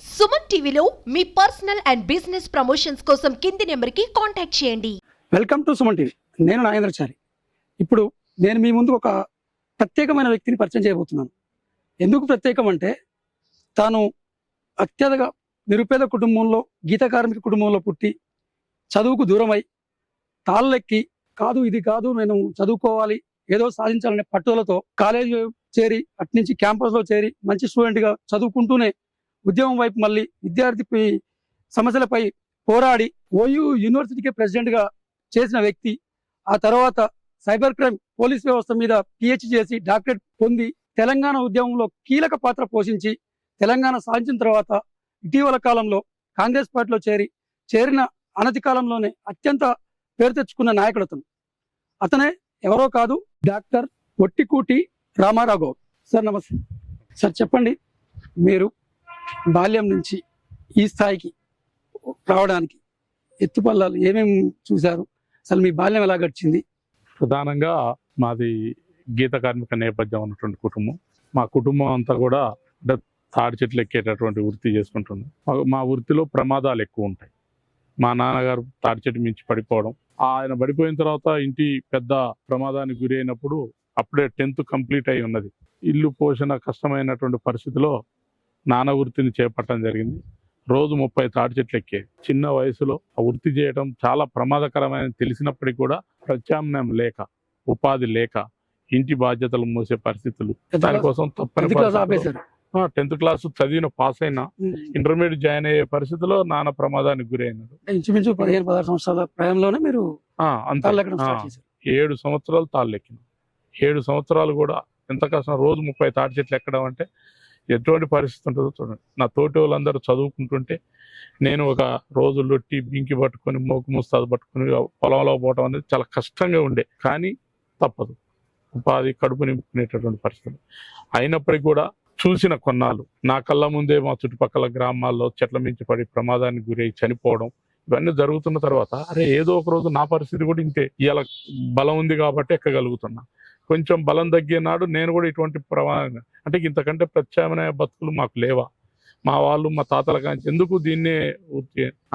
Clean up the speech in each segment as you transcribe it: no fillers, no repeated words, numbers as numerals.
సుమన్ టీవీలో మీ personal and business promotions కోసం కింది నెంబర్కి కాంటాక్ట్ చేయండి. Welcome to Suman TV. నేను నాగేంద్రచారి. ఇప్పుడు నేను మీ ముందు ఒక ప్రత్యేకమైన వ్యక్తిని పరిచయం చేయబోతున్నాను. ఎందుకు ప్రత్యేకం అంటే తాను అత్యధిక నిరుపేద కుటుంబంలో, గీత కార్మిక కుటుంబంలో పుట్టి చదువుకు దూరమై తాళ్ళెక్కి కాదు ఇది కాదు నేను చదువుకోవాలి, ఏదో సాధించాలనే పట్టుదలతో కాలేజీ చేరి అట్నుంచి క్యాంపస్లో చేరి మంచి స్టూడెంట్గా చదువుకుంటూనే ఉద్యమం వైపు మళ్ళీ విద్యార్థి సమస్యలపై పోరాడి ఓయూ యూనివర్సిటీకి ప్రెసిడెంట్గా చేసిన వ్యక్తి. ఆ తర్వాత సైబర్ క్రైమ్ పోలీస్ వ్యవస్థ మీద పిహెచ్డి చేసి డాక్టరేట్ పొంది తెలంగాణ ఉద్యమంలో కీలక పాత్ర పోషించి తెలంగాణ సాధించిన తర్వాత ఇటీవల కాలంలో కాంగ్రెస్ పార్టీలో చేరిన అనతి కాలంలోనే అత్యంత పేరు తెచ్చుకున్న నాయకుడు అతనే ఎవరో కాదు, డాక్టర్ ఒట్టికూటి రామారావు గౌడ్. సార్ నమస్తే. సార్ చెప్పండి, మీరు బాల్యం నుంచి ఈ స్థాయికి రావడానికి ఎత్తుపల్లాలు ఏమేమి చూశారు, అసలు మీ బాల్యం ఎలా గడిచింది? ప్రధానంగా మాది గీత కార్మిక నేపథ్యం ఉన్నటువంటి కుటుంబం. మా కుటుంబం అంతా కూడా తాడి చెట్లు ఎక్కేటటువంటి వృత్తి చేసుకుంటుంది. మా వృత్తిలో ప్రమాదాలు ఎక్కువ ఉంటాయి. మా నాన్నగారు తాడి చెట్టు మించి పడిపోవడం, ఆయన పడిపోయిన తర్వాత ఇంటి పెద్ద ప్రమాదానికి గురి అయినప్పుడు అప్పుడే 10th కంప్లీట్ అయి ఉన్నది. ఇల్లు పోషణ కష్టమైనటువంటి పరిస్థితిలో నాన్న వృత్తిని చేపట్టడం జరిగింది. రోజు 30 తాడి చెట్లు ఎక్కేది. చిన్న వయసులో ఆ వృత్తి చేయడం చాలా ప్రమాదకరమైన తెలిసినప్పటికీ కూడా ప్రత్యామ్నాయం లేక, ఉపాధి లేక, ఇంటి బాధ్యతలు మోసే పరిస్థితులు, దానికోసం తప్పని 10th క్లాస్ చదివిన పాస్ అయినా ఇంటర్మీడియట్ జాయిన్ అయ్యే పరిస్థితిలో నాన్న ప్రమాదానికి గురి అయినాడు. ఇంచుమించు 15-16 సంవత్సరాల ప్రాయంలోనే మీరు 7 సంవత్సరాలు తాళ్ళు ఎక్కిన. 7 సంవత్సరాలు కూడా ఎంత కష్టం. రోజు 30 తాడి చెట్లు ఎక్కడం అంటే ఎటువంటి పరిస్థితి ఉంటుందో చూడండి. నా తోటి వాళ్ళందరూ చదువుకుంటుంటే నేను ఒక రోజు లొట్టి బింకి పట్టుకొని మోకు ముస్తాదు పట్టుకొని పొలంలో పోవడం అనేది చాలా కష్టంగా ఉండే. కానీ తప్పదు, ఉపాధి కడుపు నింపుకునేటటువంటి పరిస్థితులు అయినప్పటికీ కూడా చూసిన కొన్నాళ్ళు నా కళ్ళ ముందే మా చుట్టుపక్కల గ్రామాల్లో చెట్ల మించి పడి ప్రమాదానికి గురై చనిపోవడం ఇవన్నీ జరుగుతున్న తర్వాత అరే ఏదో ఒక రోజు నా పరిస్థితి కూడా ఇంతే, ఇలా బలం ఉంది కాబట్టి ఎక్కగలుగుతున్నా. కొంచెం బలం తగ్గినాడు నేను కూడా ఇటువంటి ప్రమాదం అంటే ఇంతకంటే ప్రత్యామ్నాయ బతుకులు మాకు లేవా, మా వాళ్ళు మా తాతల కాంచి ఎందుకు దీన్నే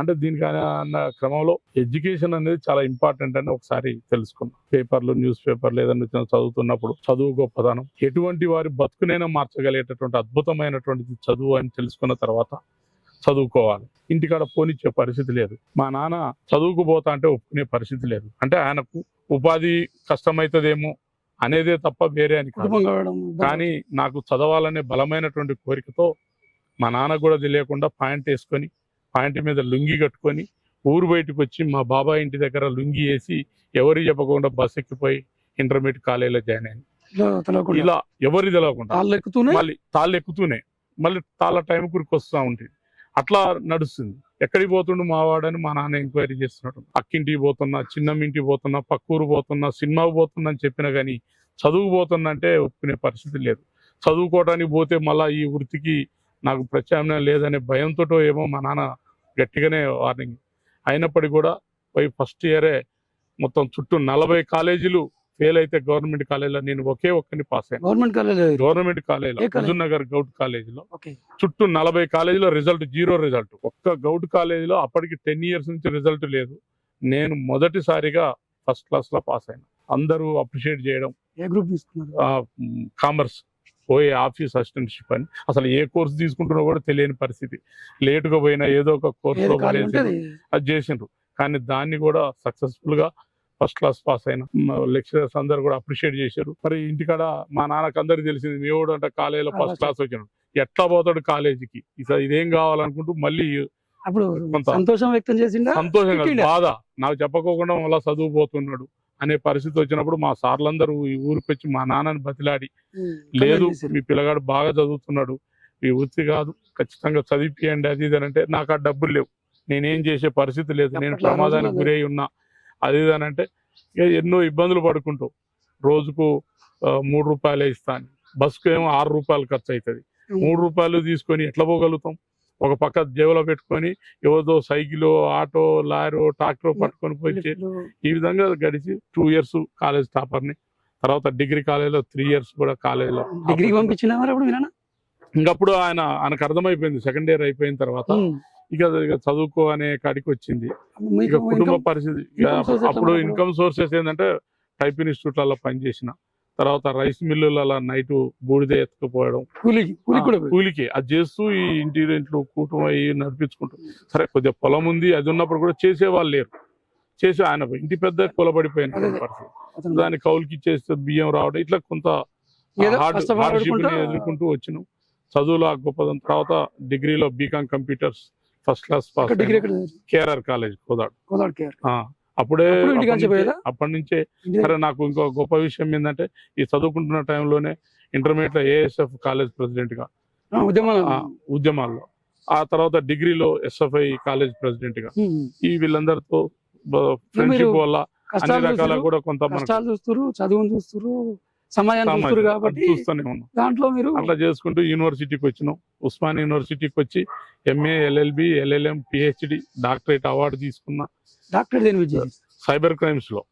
అంటే దీనికి అన్న క్రమంలో ఎడ్యుకేషన్ అనేది చాలా ఇంపార్టెంట్ అని ఒకసారి తెలుసుకున్నాం. పేపర్లు, న్యూస్ పేపర్లు ఏదైనా చదువుతున్నప్పుడు చదువు గొప్పదనం, ఎటువంటి వారి బతుకునైనా మార్చగలిగేటటువంటి అద్భుతమైనటువంటి చదువు అని తెలుసుకున్న తర్వాత చదువుకోవాలి. ఇంటికాడ పోనిచ్చే పరిస్థితి లేదు. మా నాన్న చదువుకుపోతా అంటే ఒప్పుకునే పరిస్థితి లేదు. అంటే ఆయనకు ఉపాధి కష్టమవుతుందేమో అనేదే తప్ప వేరే అని కాదు. కానీ నాకు చదవాలనే బలమైనటువంటి కోరికతో మా నాన్న కూడా తెలియకుండా ప్యాంట్ వేసుకొని ప్యాంట్ మీద లుంగి కట్టుకొని ఊరు బయటకు వచ్చి మా బాబాయ్ ఇంటి దగ్గర లుంగి వేసి ఎవరికి చెప్పకుండా బస్ ఎక్కిపోయి ఇంటర్మీడియట్ కాలేజీలో జాయిన్ అయింది. ఇలా ఎవరికి తెలియకుండా మళ్ళీ తాళ్ళు ఎక్కుతూనే మళ్ళీ తాళ్ళ టైం కురికి వస్తూ ఉంటుంది. అట్లా నడుస్తుంది. ఎక్కడికి పోతుండు మావాడని మా నాన్న ఎంక్వైరీ చేస్తున్నాడు. అక్కింటికి పోతున్నా, చిన్నమ్మింటికి పోతున్నా, పక్కూరు పోతున్నా, సినిమాకు పోతున్నా అని చెప్పినా కానీ చదువుకు పోతున్నా అంటే ఒప్పుకునే పరిస్థితి లేదు. చదువుకోవడానికి పోతే మళ్ళీ ఈ వృత్తికి నాకు ప్రత్యామ్నాయం లేదనే భయంతో ఏమో మా నాన్న గట్టిగానే వార్నింగ్. అయినప్పటికీ కూడా పోయి ఫస్ట్ ఇయరే మొత్తం చుట్టూ 40 కాలేజీలు ఫెయిల్ అయితే గవర్నమెంట్ కాలేజీలో నేను ఒక్కని పాస్ అయ్యాను. గవర్నమెంట్ కాలేజీలో హుజూర్నగర్ గౌట్ కాలేజీలో చుట్టూ 40 కాలేజీలో రిజల్ట్ 0 రిజల్ట్. ఒక్క గౌట్ కాలేజీలో అప్పటికి 10 years నుంచి రిజల్ట్ లేదు. నేను మొదటిసారిగా ఫస్ట్ క్లాస్ లో పాస్ అయినా. అందరూ అప్రిషియేట్ చేయడం. ఏ గ్రూప్ తీసుకున్నారు? కామర్స్, పోయే ఆఫీస్ అసిస్టెంట్షిప్ అని. అసలు ఏ కోర్సు తీసుకుంటున్నా కూడా తెలియని పరిస్థితి. లేటుగా పోయినా ఏదో ఒక కోర్సులో అది చేసిండ్రు. కానీ దాన్ని కూడా సక్సెస్ఫుల్ గా ఫస్ట్ క్లాస్ పాస్ అయినా. లెక్చరర్స్ అందరు కూడా అప్రిషియేట్ చేశారు. మరి ఇంటికాడ మా నాన్నకు అందరికి తెలిసింది మేవుడు అంటే కాలేజీలో ఫస్ట్ క్లాస్ వచ్చినాడు, ఎట్లా పోతాడు కాలేజీకి, ఇదేం కావాలనుకుంటూ మళ్ళీ సంతోషం వ్యక్తం చేసిండు. సంతోషంగా బాధ, నాకు చెప్పకోకుండా మళ్ళీ చదువు పోతున్నాడు అనే పరిస్థితి వచ్చినప్పుడు మా సార్లందరూ ఈ ఊరికి వచ్చి మా నాన్నని బతిలాడి, లేదు మీ పిల్లగాడు బాగా చదువుతున్నాడు, ఈ వృత్తి కాదు ఖచ్చితంగా చదివిపియండి అది ఇది అంటే నాకు ఆ డబ్బులు లేవు, నేనేం చేసే పరిస్థితి లేదు, నేను ప్రమాదానికి గురై ఉన్నా అది ఇది అంటే ఎన్నో ఇబ్బందులు పడుకుంటూ రోజుకు 3 రూపాయలే ఇస్తాను, బస్సుకు ఏమో 6 రూపాయలు ఖర్చు అవుతుంది. 3 రూపాయలు తీసుకొని ఎట్లా పోగలుగుతాం? ఒక పక్క జేబులో పెట్టుకొని ఎవరిదో సైకిల్, ఆటో, లారీ, ట్రాక్టర్ పట్టుకొని పోయి ఈ విధంగా గడిచి 2 years కాలేజ్ టాపర్ని. తర్వాత డిగ్రీ కాలేజీలో 3 years కూడా కాలేజీలో. డిగ్రీ పంపించిన ఇంకప్పుడు ఆయనకు అర్థమైపోయింది సెకండ్ ఇయర్ అయిపోయిన తర్వాత ఇక చదువుకో అనే కాడికి వచ్చింది. ఇక కుటుంబ పరిస్థితి అప్పుడు ఇన్కమ్ సోర్సెస్ ఏంటంటే టైప్ ఇన్స్టిట్యూట్లలో పనిచేసిన తర్వాత రైస్ మిల్లులలో నైట్ బూడిద ఎత్తుకుపోవడం కూలికి అది చేస్తూ ఈ ఇంటి రెంట్లు కుటుంబం నడిపించుకుంటూ సరే కొద్దిగా పొలం ఉంది అది ఉన్నప్పుడు కూడా చేసేవాళ్ళు లేరు. చేసి ఆయన ఇంటి పెద్ద కూలబడిపోయిన పరిస్థితి దాన్ని కౌలుకి చేస్తే బియ్యం రావడం ఇట్లా కొంత హార్డ్షిప్ ఎదుర్కొంటూ వచ్చినాం. చదువులో గొప్పదం తర్వాత డిగ్రీలో BCom computers first class pass KRR college Kodad. అప్పుడే అప్పటి నుంచే సరే నాకు ఇంకో గొప్ప విషయం ఏంటంటే ఈ చదువుకుంటున్న టైంలోనే ఇంటర్మీడియట్ లో ఏఎస్ఎఫ్ కాలేజ్ ప్రెసిడెంట్ గా ఉద్యమాల్లో ఆ తర్వాత డిగ్రీలో ఎస్ఎఫ్ఐ కాలేజ్ ప్రెసిడెంట్ గా ఈ వీళ్ళందరితో ఫ్రెండ్షిప్ వల్ల అన్ని రకాల కూడా కొంత చదువును చూస్తారు సమాజాన్ని కాబట్టి చూస్తూనే ఉన్నాం. దాంట్లో మీరు అట్లా చేసుకుంటూ యూనివర్సిటీకి వచ్చినాం. ఉస్మానియా యూనివర్సిటీకి వచ్చి MA LLB LLM PhD doctorate award తీసుకున్నా. సైబర్ క్రైమ్స్ లో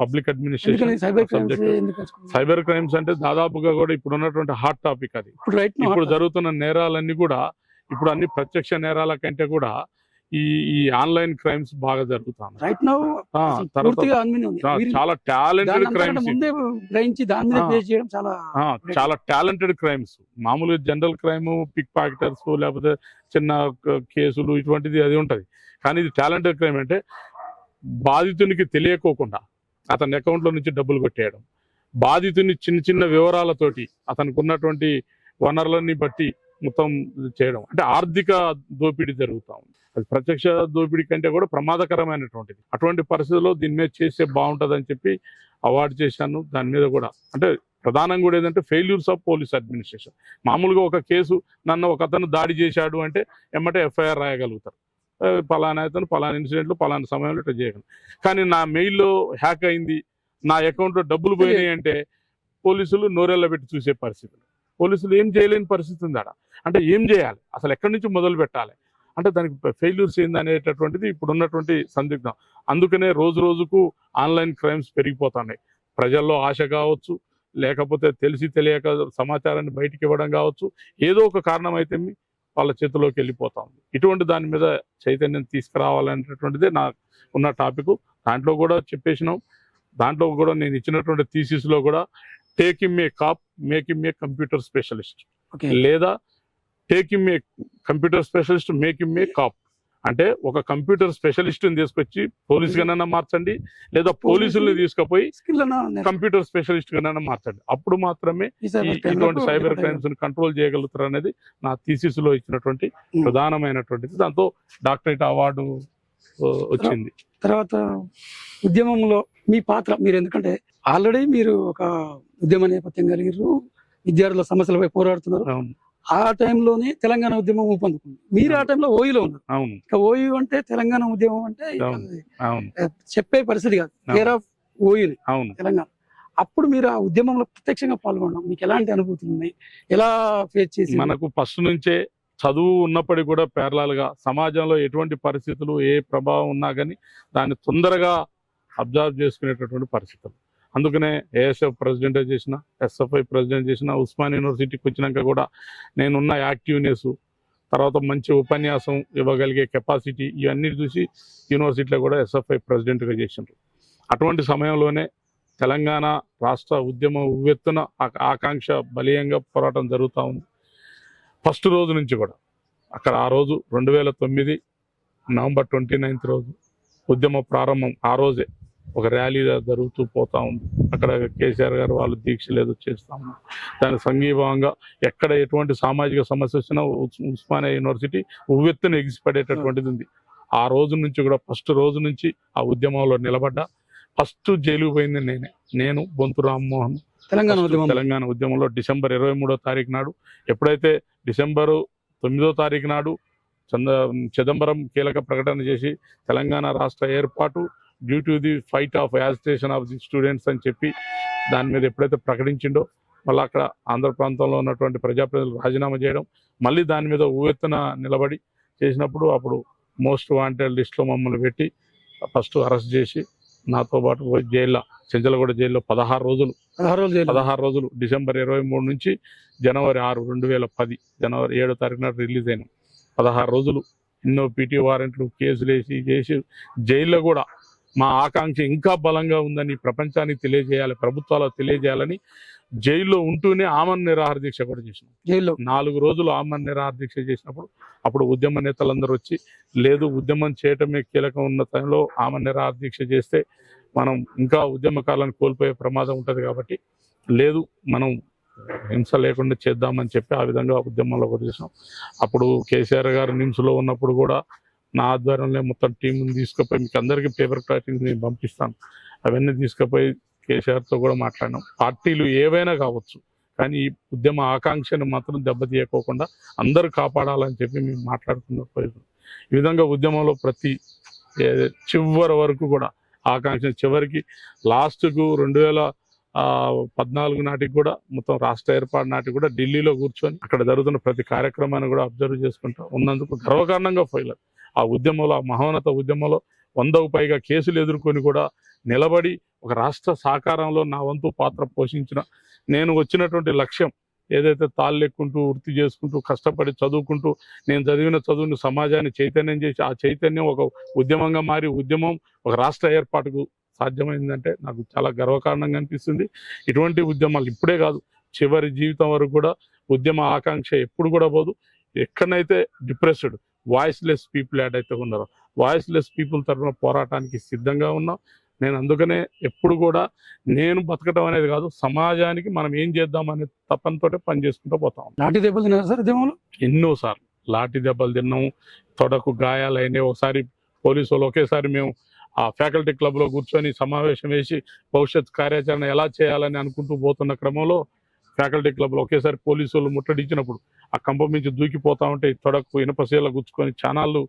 పబ్లిక్ అడ్మినిస్ట్రేషన్ సైబర్ క్రైమ్స్ అంటే దాదాపుగా కూడా ఇప్పుడు ఉన్నటువంటి హాట్ టాపిక్ అది. ఇప్పుడు జరుగుతున్న నేరాలన్నీ కూడా ఇప్పుడు అన్ని ప్రత్యక్ష నేరాల కంటే కూడా ఈ ఆన్లైన్ క్రైమ్స్ బాగా జరుగుతాయి. చాలా టాలెంటెడ్ క్రైమ్స్ చాలా టాలెంటెడ్ క్రైమ్స్. మామూలుగా జనరల్ క్రైమ్ పిక్ పాకెటర్స్ లేకపోతే చిన్న కేసులు ఇటువంటిది అది ఉంటది. కానీ ఇది టాలెంటెడ్ క్రైమ్ అంటే బాధితునికి తెలియకోకుండా అతని అకౌంట్ లో నుంచి డబ్బులు కొట్టేయడం, బాధితుని చిన్న చిన్న వివరాలతోటి అతనికి ఉన్నటువంటి వనరులన్నీ బట్టి మొత్తం చేయడం అంటే ఆర్థిక దోపిడీ జరుగుతా ఉంది. అది ప్రత్యక్ష దోపిడీ కంటే కూడా ప్రమాదకరమైనటువంటిది. అటువంటి పరిస్థితుల్లో దీని మీద చేస్తే బాగుంటుంది అని చెప్పి అవార్డు చేశాను. దాని మీద కూడా అంటే ప్రధానంగా కూడా ఏంటంటే ఫెయిల్యూర్స్ ఆఫ్ పోలీస్ అడ్మినిస్ట్రేషన్. మామూలుగా ఒక కేసు నన్ను ఒక అతను దాడి చేశాడు అంటే ఎమ్మటే ఎఫ్ఐఆర్ రాయగలుగుతారు. పలానా అతను పలానా ఇన్సిడెంట్లు పలానా సమయంలో ఇట్లా చేయగలను. కానీ నా మెయిల్లో హ్యాక్ అయింది, నా అకౌంట్లో డబ్బులు పోయినాయి అంటే పోలీసులు నోరెళ్ళ పెట్టి చూసే పరిస్థితులు. పోలీసులు ఏం చేయలేని పరిస్థితి ఉంది ఆడ. అంటే ఏం చేయాలి, అసలు ఎక్కడి నుంచి మొదలు పెట్టాలి అంటే దానికి ఫెయిల్యూర్స్ ఏంది అనేటటువంటిది ఇప్పుడు ఉన్నటువంటి సందిగ్ధం. అందుకనే రోజు రోజుకు ఆన్లైన్ క్రైమ్స్ పెరిగిపోతున్నాయి. ప్రజల్లో ఆశ కావచ్చు, లేకపోతే తెలిసి తెలియక సమాచారాన్ని బయటికి ఇవ్వడం కావచ్చు, ఏదో ఒక కారణం అయితే వాళ్ళ చేతిలోకి వెళ్ళిపోతా ఉంది. ఇటువంటి దాని మీద చైతన్యం తీసుకురావాలనేటటువంటిదే నాకు ఉన్న టాపిక్. దాంట్లో కూడా చెప్పేసినాం. దాంట్లో కూడా నేను ఇచ్చినటువంటి థీసిస్లో కూడా టేక్ ఇమ్ ఏ కాప్ మేక్ ఇమ్ ఏ కంప్యూటర్ స్పెషలిస్ట్, లేదా టేక్ ఇమ్ ఏ కంప్యూటర్ స్పెషలిస్ట్ మేక్ ఇమ్ ఏ కాప్. అంటే ఒక కంప్యూటర్ స్పెషలిస్ట్ని తీసుకొచ్చి పోలీస్ గానైనా మార్చండి, లేదా పోలీసుల్ని తీసుకుపోయి కంప్యూటర్ స్పెషలిస్ట్ గానైనా మార్చండి. అప్పుడు మాత్రమే ఇటువంటి సైబర్ క్రైమ్స్ ని కంట్రోల్ చేయగలుగుతారు అనేది నా థీసిస్ లో ఇచ్చినటువంటి ప్రధానమైనటువంటిది. దాంతో డాక్టరేట్ అవార్డు వచ్చింది. తర్వాత ఉద్యమంలో మీ పాత్ర మీరు, ఎందుకంటే ఆల్రెడీ మీరు ఒక ఉద్యమ నేపథ్యం కలిగిరు, విద్యార్థుల సమస్యలపై పోరాడుతున్నారు. ఆ టైంలోనే తెలంగాణ ఉద్యమం ఊపందుకుంది. మీరు ఆ టైంలో ఓయూలో ఉన్నారు. ఇక ఓయూ అంటే తెలంగాణ ఉద్యమం అంటే చెప్పే పరిస్థితి కాదు, కేర్ ఆఫ్ ఓయూని తెలంగాణ. అప్పుడు మీరు ఆ ఉద్యమంలో ప్రత్యక్షంగా పాల్గొనడం మీకు ఎలాంటి అనుభూతులు ఉన్నాయి, ఎలా ఫేస్ చేసి? మనకు ఫస్ట్ నుంచే చదువు ఉన్నప్పటికీ కూడా ప్యారలల్ గా సమాజంలో ఎటువంటి పరిస్థితులు ఏ ప్రభావం ఉన్నా కానీ దాన్ని తొందరగా అబ్జర్వ్ చేసుకునేటటువంటి పరిస్థితులు. అందుకనే ఏఎస్ఎఫ్ ప్రెసిడెంట్ చేసిన, ఎస్ఎఫ్ఐ ప్రెసిడెంట్ చేసిన, ఉస్మానియా యూనివర్సిటీకి వచ్చినాక కూడా నేనున్న యాక్టివ్నెస్, తర్వాత మంచి ఉపన్యాసం ఇవ్వగలిగే కెపాసిటీ, ఇవన్నీ చూసి యూనివర్సిటీలో కూడా ఎస్ఎఫ్ఐ ప్రెసిడెంట్గా చేసినారు. అటువంటి సమయంలోనే తెలంగాణ రాష్ట్ర ఉద్యమం ఉవ్వెత్తున ఆకాంక్ష బలీయంగా పోరాటం జరుగుతూ ఉంది. ఫస్ట్ రోజు నుంచి కూడా అక్కడ ఆ రోజు 2009 నవంబర్ 29 రోజు ఉద్యమ ప్రారంభం. ఆ రోజే ఒక ర్యాలీ జరుగుతూ పోతా ఉంది. అక్కడ కేసీఆర్ గారు వాళ్ళు దీక్షలు ఏదో చేస్తా ఉన్నారు. దానికి సంఘీభావంగా ఎక్కడ ఎటువంటి సామాజిక సమస్య వచ్చినా ఉస్మానియా యూనివర్సిటీ ఉవ్వెత్తున ఎగిసిపడేటటువంటిది ఉంది. ఆ రోజు నుంచి కూడా ఫస్ట్ రోజు నుంచి ఆ ఉద్యమంలో నిలబడ్డా. ఫస్ట్ జైలుకు పోయింది నేను బొంతు రామ్మోహన్ తెలంగాణ ఉద్యమంలో డిసెంబర్ 23వ తారీఖు నాడు. ఎప్పుడైతే డిసెంబరు 9వ తారీఖు నాడు చిదంబరం కీలక ప్రకటన చేసి తెలంగాణ రాష్ట్ర ఏర్పాటు due to the fight of agitation of the students అని చెప్పి దాని మీద ఎప్పుడైతే ప్రకటించిండో, మళ్ళీ అక్కడ ఆంధ్ర ప్రాంతంలో ఉన్నటువంటి ప్రజాప్రతినిధులు రాజీనామా చేయడం, మళ్ళీ దాని మీద ఉవ్వెత్తున నిలబడి చేసినప్పుడు అప్పుడు మోస్ట్ వాంటెడ్ లిస్ట్లో మమ్మల్ని పెట్టి ఫస్ట్ అరెస్ట్ చేసి నాతో పాటు పోయి జైల్లో చెంచలగూడ జైల్లో 16 రోజులు 16 రోజులు జైలు. 16 రోజులు డిసెంబర్ 23 నుంచి జనవరి 6, 2010 జనవరి 7 తారీఖున రిలీజ్ అయినాం. 16 రోజులు ఎన్నో పీటీ వారెంట్లు కేసులు వేసి చేసి జైల్లో కూడా మా ఆకాంక్ష ఇంకా బలంగా ఉందని ప్రపంచానికి తెలియజేయాలి, ప్రభుత్వాలకు తెలియజేయాలని జైల్లో ఉంటూనే ఆమరణ నిరాహార దీక్ష కూడా చేసినాం. జైల్లో 4 రోజులు ఆమరణ నిరాహార దీక్ష చేసినప్పుడు అప్పుడు ఉద్యమ నేతలందరూ వచ్చి లేదు ఉద్యమం చేయటమే కీలకం ఉన్న టైంలో ఆమరణ నిరాహార దీక్ష చేస్తే మనం ఇంకా ఉద్యమకాలను కోల్పోయే ప్రమాదం ఉంటుంది కాబట్టి లేదు మనం హింస లేకుండా చేద్దామని చెప్పి ఆ విధంగా ఉద్యమంలో చేసాం. అప్పుడు కేసీఆర్ గారు నిమ్స్లో ఉన్నప్పుడు కూడా నా ఆధ్వర్యంలో మొత్తం టీంని తీసుకుపోయి మీకు అందరికీ పేపర్ కటింగ్స్ నేను పంపిస్తాను, అవన్నీ తీసుకుపోయి కేసీఆర్తో కూడా మాట్లాడినాం. పార్టీలు ఏవైనా కావచ్చు కానీ ఈ ఉద్యమ ఆకాంక్షను మాత్రం దెబ్బతీయకోకుండా అందరూ కాపాడాలని చెప్పి మేము మాట్లాడుకున్న ఈ విధంగా ఉద్యమంలో ప్రతి చివరి వరకు కూడా ఆకాంక్ష చివరికి లాస్ట్కు 2014 నాటికి కూడా మొత్తం రాష్ట్ర ఏర్పాటు నాటికి కూడా ఢిల్లీలో కూర్చొని అక్కడ జరుగుతున్న ప్రతి కార్యక్రమాన్ని కూడా అబ్జర్వ్ చేసుకుంటూ ఉన్నందుకు గర్వకారణంగా ఫైల్ ఆ ఉద్యమంలో ఆ మహోన్నత ఉద్యమంలో 100కు పైగా కేసులు ఎదుర్కొని కూడా నిలబడి ఒక రాష్ట్ర సాకారంలో నా వంతు పాత్ర పోషించిన నేను వచ్చినటువంటి లక్ష్యం ఏదైతే తాళ్ళెక్కుంటూ వృత్తి చేసుకుంటూ కష్టపడి చదువుకుంటూ నేను చదివిన చదువుని సమాజాన్ని చైతన్యం చేసి ఆ చైతన్యం ఒక ఉద్యమంగా మారి ఉద్యమం ఒక రాష్ట్ర ఏర్పాటుకు సాధ్యమైందంటే నాకు చాలా గర్వకారణంగా అనిపిస్తుంది. ఇటువంటి ఉద్యమాలు ఇప్పుడే కాదు చివరి జీవితం వరకు కూడా ఉద్యమ ఆకాంక్ష ఎప్పుడు కూడా పోదు. ఎక్కడైతే డిప్రెస్డ్ వాయిస్లెస్ పీపుల్ ఏదైతే ఉన్నారో వాయిస్లెస్ పీపుల్ తరఫున పోరాటానికి సిద్ధంగా ఉన్నాం. నేను అందుకనే ఎప్పుడు కూడా నేను బతకటం అనేది కాదు సమాజానికి మనం ఏం చేద్దాం అనే తపనతోటే పని చేసుకుంటూ పోతాం. లాఠీ దెబ్బలు తిన్నారు సార్ ఉద్యమంలో? ఎన్నోసార్లు లాఠీ దెబ్బలు తిన్నాము, తొడకు గాయాలైనాయి. ఒకసారి పోలీసు వాళ్ళు ఒకేసారి మేము ఆ ఫ్యాకల్టీ క్లబ్లో కూర్చొని సమావేశం వేసి భవిష్యత్ కార్యాచరణ ఎలా చేయాలని అనుకుంటూ పోతున్న క్రమంలో ఫ్యాకల్టీ క్లబ్లో ఒకేసారి పోలీసు వాళ్ళు ముట్టడించినప్పుడు ఆ కంప మించి దూకిపోతా ఉంటే తొడకు ఇనపశీల గుచ్చుకొని ఛానళ్ళు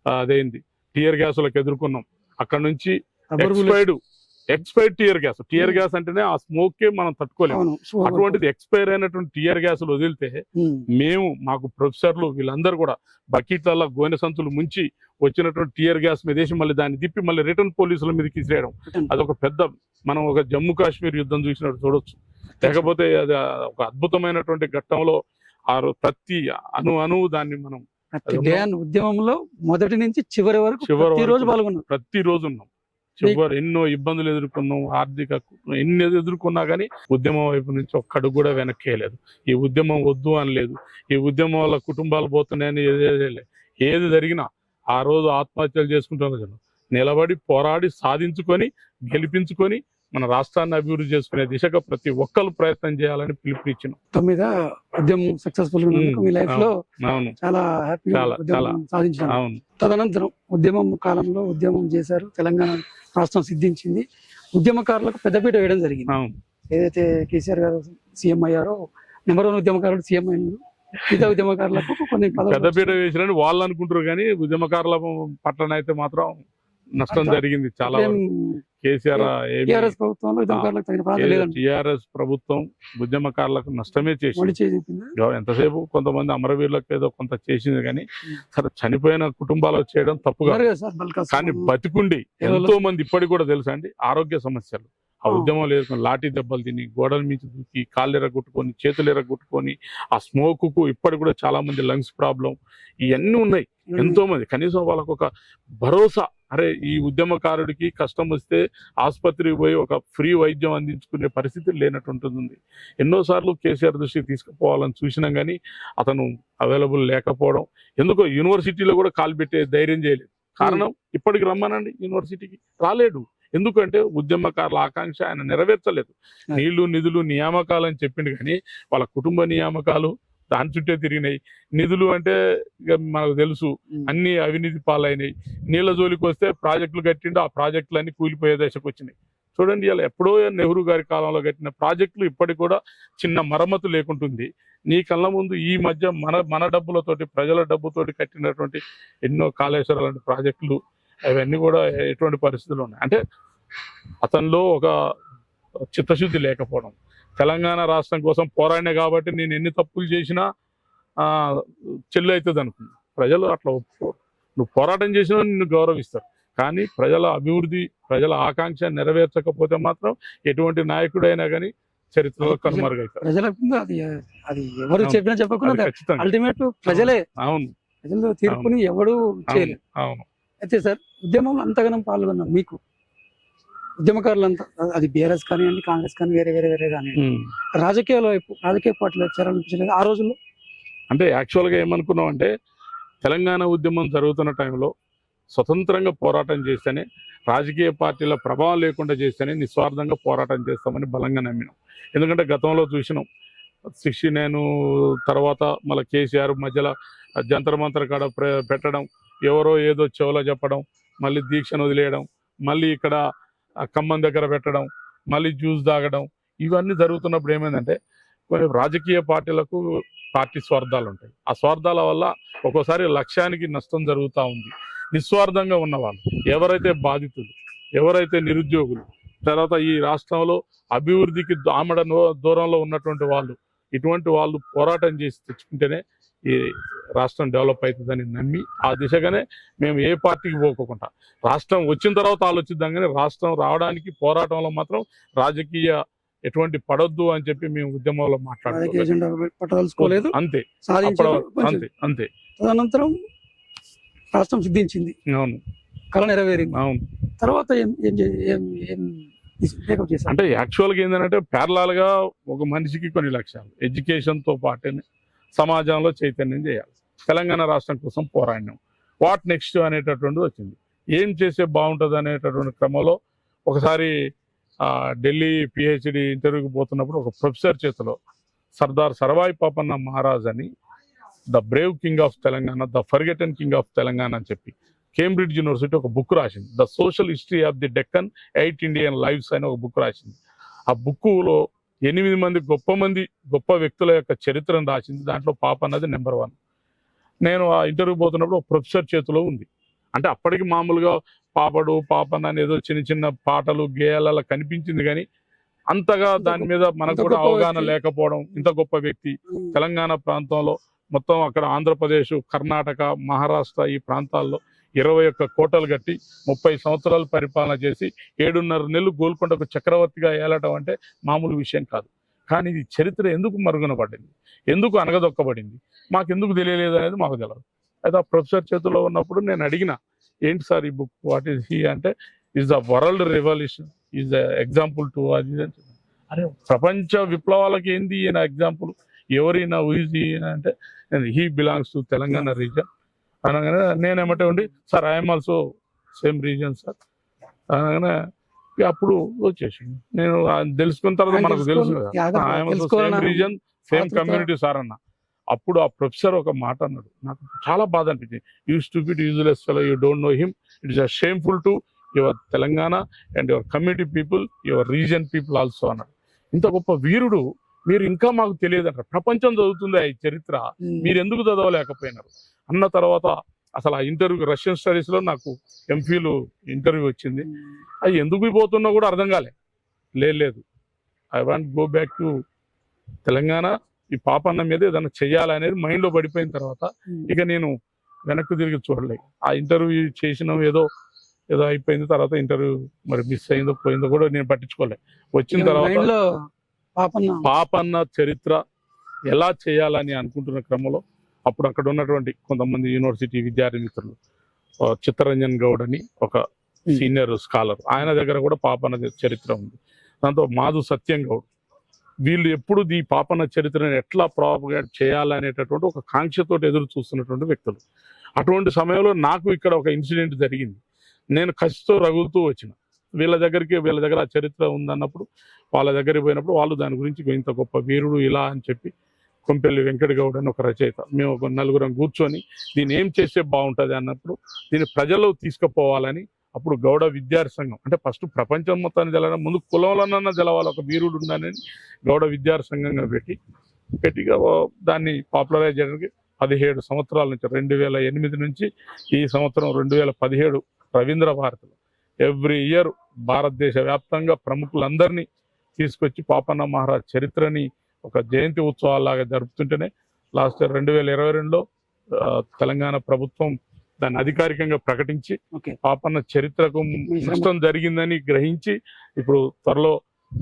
అదేంది టియర్ గ్యాసులకు ఎదుర్కొన్నాం. అక్కడ నుంచి ఎక్స్పైర్డ్ టియర్ గ్యాస్ అంటేనే ఆ స్మోకే మనం తట్టుకోలేము. అటువంటిది ఎక్స్పైర్ అయినటువంటి టియర్ గ్యాసులు వదిలితే మేము మాకు ప్రొఫెసర్లు వీళ్ళందరూ కూడా బకెట్లలో గోనె సంచులు ముంచి వచ్చినటువంటి టియర్ గ్యాస్ మీద వేసి మళ్ళీ దాన్ని తిప్పి మళ్ళీ రిటర్న్ పోలీసుల మీదకి ఇసిరేయడం అదొక పెద్ద మనం ఒక జమ్మూ కాశ్మీర్ యుద్ధం చూసినట్టు చూడొచ్చు. లేకపోతే అది ఒక అద్భుతమైనటువంటి ఘట్టంలో ఆ ప్రతి అణువు దాన్ని మనం ఉద్యమంలో మొదటి నుంచి చివరి వరకు ప్రతిరోజు ఉన్నాం. చివరి ఎన్నో ఇబ్బందులు ఎదుర్కొన్నాం, ఆర్థిక ఎన్ని ఎదుర్కొన్నా కానీ ఉద్యమం వైపు నుంచి ఒక్కడు కూడా వెనక్కేయలేదు. ఈ ఉద్యమం వద్దు అని లేదు, ఈ ఉద్యమం వల్ల కుటుంబాలు పోతున్నాయని ఏది జరిగినా ఆ రోజు ఆత్మహత్యలు చేసుకుంటున్న నిలబడి పోరాడి సాధించుకొని గెలిపించుకొని మన రాష్ట్రాన్ని అభివృద్ధి చేసుకునే దిశగా ప్రతి ఒక్కరు ప్రయత్నం చేయాలని పిలుపునిచ్చినాం. ఉద్యమం సక్సెస్ఫుల్ మీ లైఫ్ లో చాలా హ్యాపీగా సాధించారు. తదనంతరం ఉద్యమం కాలంలో ఉద్యమం చేశారు, తెలంగాణ రాష్ట్రం సిద్ధించింది, ఉద్యమకారులకు పెద్దపీట వేయడం జరిగింది. ఏదైతే కేసీఆర్ గారు సీఎం అయ్యారో నెంబర్ 1 ఉద్యమకారులు సీఎం అయ్యారు. మిగతా ఉద్యమకారులకు కొన్ని పెద్దపీట వేసిరని వాళ్ళు అనుకుంటారు కానీ ఉద్యమకారుల పట్ల అయితే మాత్రం నష్టం జరిగింది చాలా. టీఆర్ఎస్ ప్రభుత్వంలో టీఆర్ఎస్ ప్రభుత్వం ఉద్యమకారులకు నష్టమే చేసింది. ఎంతసేపు కొంతమంది అమరవీరులకు ఏదో కొంత చేసింది కానీ సరే చనిపోయిన కుటుంబాలు చేయడం తప్పుగా, కానీ బతికుండి ఎంతో మంది ఇప్పటికి కూడా తెలుసా అండి ఆరోగ్య సమస్యలు ఆ ఉద్యమం లేదు. లాఠీ దెబ్బలు తిని గోడల మీద దూకి కాళ్ళు ఎరగొట్టుకొని చేతులు ఎరగొట్టుకొని ఆ స్మోక్ కు ఇప్పటికి కూడా చాలా మంది లంగ్స్ ప్రాబ్లం ఇవన్నీ ఉన్నాయి. ఎంతో మంది కనీసం వాళ్ళకు ఒక భరోసా, అరే ఈ ఉద్యమకారుడికి కష్టం వస్తే ఆసుపత్రికి పోయి ఒక ఫ్రీ వైద్యం అందించుకునే పరిస్థితి లేనట్టుంటుంది. ఎన్నోసార్లు కేసీఆర్ దృష్టికి తీసుకుపోవాలని చూసినాం కానీ అతను అవైలబుల్ లేకపోవడం, ఎందుకో యూనివర్సిటీలో కూడా కాలు పెట్టే ధైర్యం చేయలేదు. కారణం ఇప్పటికి రమ్మనండి యూనివర్సిటీకి రాలేడు. ఎందుకంటే ఉద్యమకారుల ఆకాంక్ష ఆయన నెరవేర్చలేదు. నీళ్లు నిధులు నియామకాలు అని చెప్పిండు కానీ వాళ్ళ కుటుంబ నియామకాలు దాని చుట్టే తిరిగినాయి. నిధులు అంటే ఇక మనకు తెలుసు అన్ని అవినీతి పాలైనాయి. నీళ్ళ జోలికి వస్తే ప్రాజెక్టులు కట్టిండు, ఆ ప్రాజెక్టులన్నీ కూలిపోయే దశకు వచ్చినాయి. చూడండి ఇలా ఎప్పుడో నెహ్రూ గారి కాలంలో కట్టిన ప్రాజెక్టులు ఇప్పటికి కూడా చిన్న మరమ్మతు లేకుంటుంది. నీ కళ్ళ ముందు ఈ మధ్య మన డబ్బులతోటి ప్రజల డబ్బుతోటి కట్టినటువంటి ఎన్నో కాళేశ్వరం లాంటి ప్రాజెక్టులు అవన్నీ కూడా ఎటువంటి పరిస్థితులు ఉన్నాయి. అంటే అతనిలో ఒక చిత్తశుద్ధి లేకపోవడం. తెలంగాణ రాష్ట్రం కోసం పోరాడినా కాబట్టి నేను ఎన్ని తప్పులు చేసినా చెల్లి అవుతుంది అనుకున్నా. ప్రజలు అట్లా ఒప్పుకోరు. నువ్వు పోరాటం చేసినా నిన్ను గౌరవిస్తారు, కానీ ప్రజల అభివృద్ధి, ప్రజల ఆకాంక్ష నెరవేర్చకపోతే మాత్రం ఎటువంటి నాయకుడైనా కానీ చరిత్రలో కనుమరుగైతారు. ప్రజలకు అది అది ఎవరు అవును. చెప్పినా అది చెప్పకుండా ఖచ్చితంగా. అల్టిమేట్ ప్రజలే, అవును ప్రజలు తీర్పుని ఎవడు అవును చేయలేదు. అవును. అయితే సార్, ఉద్యమంలో అంతగానం పాల్గొన్నారు మీకు ఉద్యమకారులంతా, అది బీఆర్ఎస్ కానివ్వండి, కాంగ్రెస్ కానీ, వేరే వేరే వేరే కానివ్వండి, ఉమ్. రాజకీయ పార్టీలో చేరాలనిపించలేదు ఆ రోజుల్లో? అంటే యాక్చువల్గా ఏమనుకున్నాం అంటే తెలంగాణ ఉద్యమం జరుగుతున్న టైంలో స్వతంత్రంగా పోరాటం చేస్తేనే, రాజకీయ పార్టీల ప్రభావం లేకుండా చేస్తేనే నిస్వార్థంగా పోరాటం చేస్తామని బలంగా నమ్మినాం. ఎందుకంటే గతంలో చూసినాం 69 తర్వాత మళ్ళీ కేసీఆర్ మధ్యలో జంతర్ మంతర్ కాడ పెట్టడం, ఎవరో ఏదో చెవులో చెప్పడం, మళ్ళీ దీక్షను వదిలేయడం, మళ్ళీ ఇక్కడ ఖమ్మం దగ్గర పెట్టడం, మళ్ళీ జ్యూస్ తాగడం, ఇవన్నీ జరుగుతున్నప్పుడు ఏమైందంటే కొన్ని రాజకీయ పార్టీలకు పార్టీ స్వార్థాలు ఉంటాయి. ఆ స్వార్థాల వల్ల ఒక్కోసారి లక్ష్యానికి నష్టం జరుగుతూ ఉంది. నిస్వార్థంగా ఉన్నవాళ్ళు, ఎవరైతే బాధితులు, ఎవరైతే నిరుద్యోగులు, తర్వాత ఈ రాష్ట్రంలో అభివృద్ధికి ఆమడ దూరంలో ఉన్నటువంటి వాళ్ళు, ఇటువంటి వాళ్ళు పోరాటం చేసి తెచ్చుకుంటేనే ఈ రాష్ట్రం డెవలప్ అవుతుందని నమ్మి ఆ దిశగానే మేము ఏ పార్టీకి పోకుండా, రాష్ట్రం వచ్చిన తర్వాత ఆలోచిద్దాం కానీ రాష్ట్రం రావడానికి పోరాటంలో మాత్రం రాజకీయ ఎటువంటి పడొద్దు అని చెప్పి మేము ఉద్యమంలో రాజకీయ మాట్లాడుకోలేదు. ఎజెండా పట్టదలుచుకోలేదు, అంతే సాధించారు, అప్పుడు అంతే అంతే. తదనంతరం రాష్ట్రం సిద్ధించింది, అవును కళ నెరవేరింది. అవును. తర్వాత ఏం ఏం చే- ఏం ఏం టేకప్ చేశారు? అంటే యాక్చువల్గా ఏంటంటే ప్యారలాల్ గా ఒక మనిషికి కొన్ని లక్ష్యాలు, ఎడ్యుకేషన్ తో పాటు సమాజంలో చైతన్యం చేయాలి. తెలంగాణ రాష్ట్రం కోసం పోరాడినాం. వాట్ నెక్స్ట్ అనేటటువంటి వచ్చింది, ఏం చేస్తే బాగుంటుంది అనేటటువంటి క్రమంలో ఒకసారి ఢిల్లీ పిహెచ్డి ఇంటర్వ్యూకి పోతున్నప్పుడు ఒక ప్రొఫెసర్ చేతిలో సర్దార్ సర్వాయి పాపన్న మహారాజ్ అని, the Brave king of Telangana, the forgotten king of Telangana అని చెప్పి కేంబ్రిడ్జ్ యూనివర్సిటీ ఒక బుక్ రాసింది, the social history of the Deccan 8 Indian lives అని ఒక బుక్ రాసింది. ఆ బుక్కులో 8 గొప్ప వ్యక్తుల యొక్క చరిత్రను రాసింది. దాంట్లో పాపన్నది నెంబర్ 1. నేను ఆ ఇంటర్వ్యూ పోతున్నప్పుడు ఒక ప్రొఫెసర్ చేతిలో ఉంది. అంటే అప్పటికి మామూలుగా పాపన్న అని ఏదో చిన్న చిన్న పాటలు గేయాల కనిపించింది, కానీ అంతగా దాని మీద మనకు కూడా అవగాహన లేకపోవడం. ఇంత గొప్ప వ్యక్తి తెలంగాణ ప్రాంతంలో మొత్తం అక్కడ ఆంధ్రప్రదేశ్, కర్ణాటక, మహారాష్ట్ర ఈ ప్రాంతాల్లో 21 కోటలు కట్టి 30 సంవత్సరాలు పరిపాలన చేసి 7.5 నెలలు గోల్కొండకు చక్రవర్తిగా ఏలటం అంటే మామూలు విషయం కాదు. కానీ ఇది చరిత్ర ఎందుకు మరుగున పడింది, ఎందుకు అనగదొక్కబడింది, మాకెందుకు తెలియలేదు అనేది మాకు తెలియదు. అయితే ఆ ప్రొఫెసర్ చేతిలో ఉన్నప్పుడు నేను అడిగిన, ఏంటి సార్ ఈ బుక్, వాట్ ఈస్ హీ అంటే, is the world revolution, is the example to అది అని చెప్పాను. అరే ప్రపంచ విప్లవాలకి ఏంది ఈయన ఎగ్జాంపుల్, ఎవరైనా ఊజీ అంటే he belongs to Telangana reason అనగానే నేనేమంటే ఉండి, sir I'm also same reason sir అనగానే అప్పుడు వచ్చేసి నేను తెలుసుకున్న తర్వాత మనకు తెలుసు కదా, I'm also same reason same community sir అన్న. అప్పుడు ఆ ప్రొఫెసర్ ఒక మాట అన్నాడు, నాకు చాలా బాధ అనిపించింది. You stupid useless fellow, you don't know him, it is a shameful to your Telangana and your community people, your reason people also అన్నాడు. ఇంత గొప్ప వీరుడు మీరు ఇంకా మాకు తెలియదు అంటారు. ప్రపంచం చదువుతుంది ఈ చరిత్ర, మీరు ఎందుకు చదవలేకపోయినారు అన్న తర్వాత అసలు ఆ ఇంటర్వ్యూ రష్యన్ స్టడీస్ లో నాకు ఎంఫిల్ ఇంటర్వ్యూ వచ్చింది. అది ఎందుకు పోతున్నా కూడా అర్థం కాలే. లేదు I want go back to Telangana, ఈ పాపన్న మీద ఏదైనా చెయ్యాలనేది మైండ్ లో పడిపోయిన తర్వాత ఇక నేను వెనక్కి తిరిగి చూడలేదు. ఆ ఇంటర్వ్యూ చేసిన ఏదో అయిపోయింది. తర్వాత ఇంటర్వ్యూ మరి మిస్ అయిందో పోయిందో కూడా నేను పట్టించుకోలేదు. వచ్చిన తర్వాత పాపన్న చరిత్ర ఎలా చేయాలని అనుకుంటున్న క్రమంలో అప్పుడు అక్కడ ఉన్నటువంటి కొంతమంది యూనివర్సిటీ విద్యార్థి మిత్రులు, చిత్తరంజన్ గౌడ్ అని ఒక సీనియర్ స్కాలర్, ఆయన దగ్గర కూడా పాపన్న చరిత్ర ఉంది. దాంతో మాధు సత్యం గౌడ్, వీళ్ళు ఎప్పుడు ఈ పాపన్న చరిత్రను ఎట్లా ప్రాపగేట్ చేయాలనేటటువంటి ఒక కాంక్షతో ఎదురు చూస్తున్నటువంటి వ్యక్తులు. అటువంటి సమయంలో నాకు ఇక్కడ ఒక ఇన్సిడెంట్ జరిగింది. నేను కసితో రగులుతూ వచ్చిన వీళ్ళ దగ్గర ఆ చరిత్ర ఉందన్నప్పుడు వాళ్ళ దగ్గరికి పోయినప్పుడు వాళ్ళు దాని గురించి ఇంత గొప్ప వీరుడు ఇలా అని చెప్పి, కొంపెల్లి వెంకట గౌడ్ అని ఒక రచయిత, మేము ఒక నలుగురం కూర్చొని దీన్ని ఏం చేస్తే బాగుంటుంది అన్నప్పుడు దీన్ని ప్రజల్లో తీసుకుపోవాలని అప్పుడు గౌడ విద్యార్థి సంఘం, అంటే ఫస్ట్ ప్రపంచం మొత్తాన్ని తెలవడం ముందు కులంలోనన్నా తెలవాలి, ఒక వీరుడు ఉందని గౌడ విద్యార్థి సంఘంగా పెట్టిగా దాన్ని పాపులరైజ్ చేయడానికి 17 సంవత్సరాల నుంచి 2008 నుంచి ఈ సంవత్సరం 2017 రవీంద్ర భారతిలో ఎవ్రీ ఇయర్ భారతదేశ వ్యాప్తంగా ప్రముఖులందరినీ తీసుకొచ్చి పాపన్న మహారాజ్ చరిత్రని ఒక జయంతి ఉత్సవాలాగా జరుపుతుంటేనే లాస్ట్ ఇయర్ 2022లో తెలంగాణ ప్రభుత్వం దాన్ని అధికారికంగా ప్రకటించి ఓకే. పాపన్న చరిత్రకు నష్టం జరిగిందని గ్రహించి ఇప్పుడు త్వరలో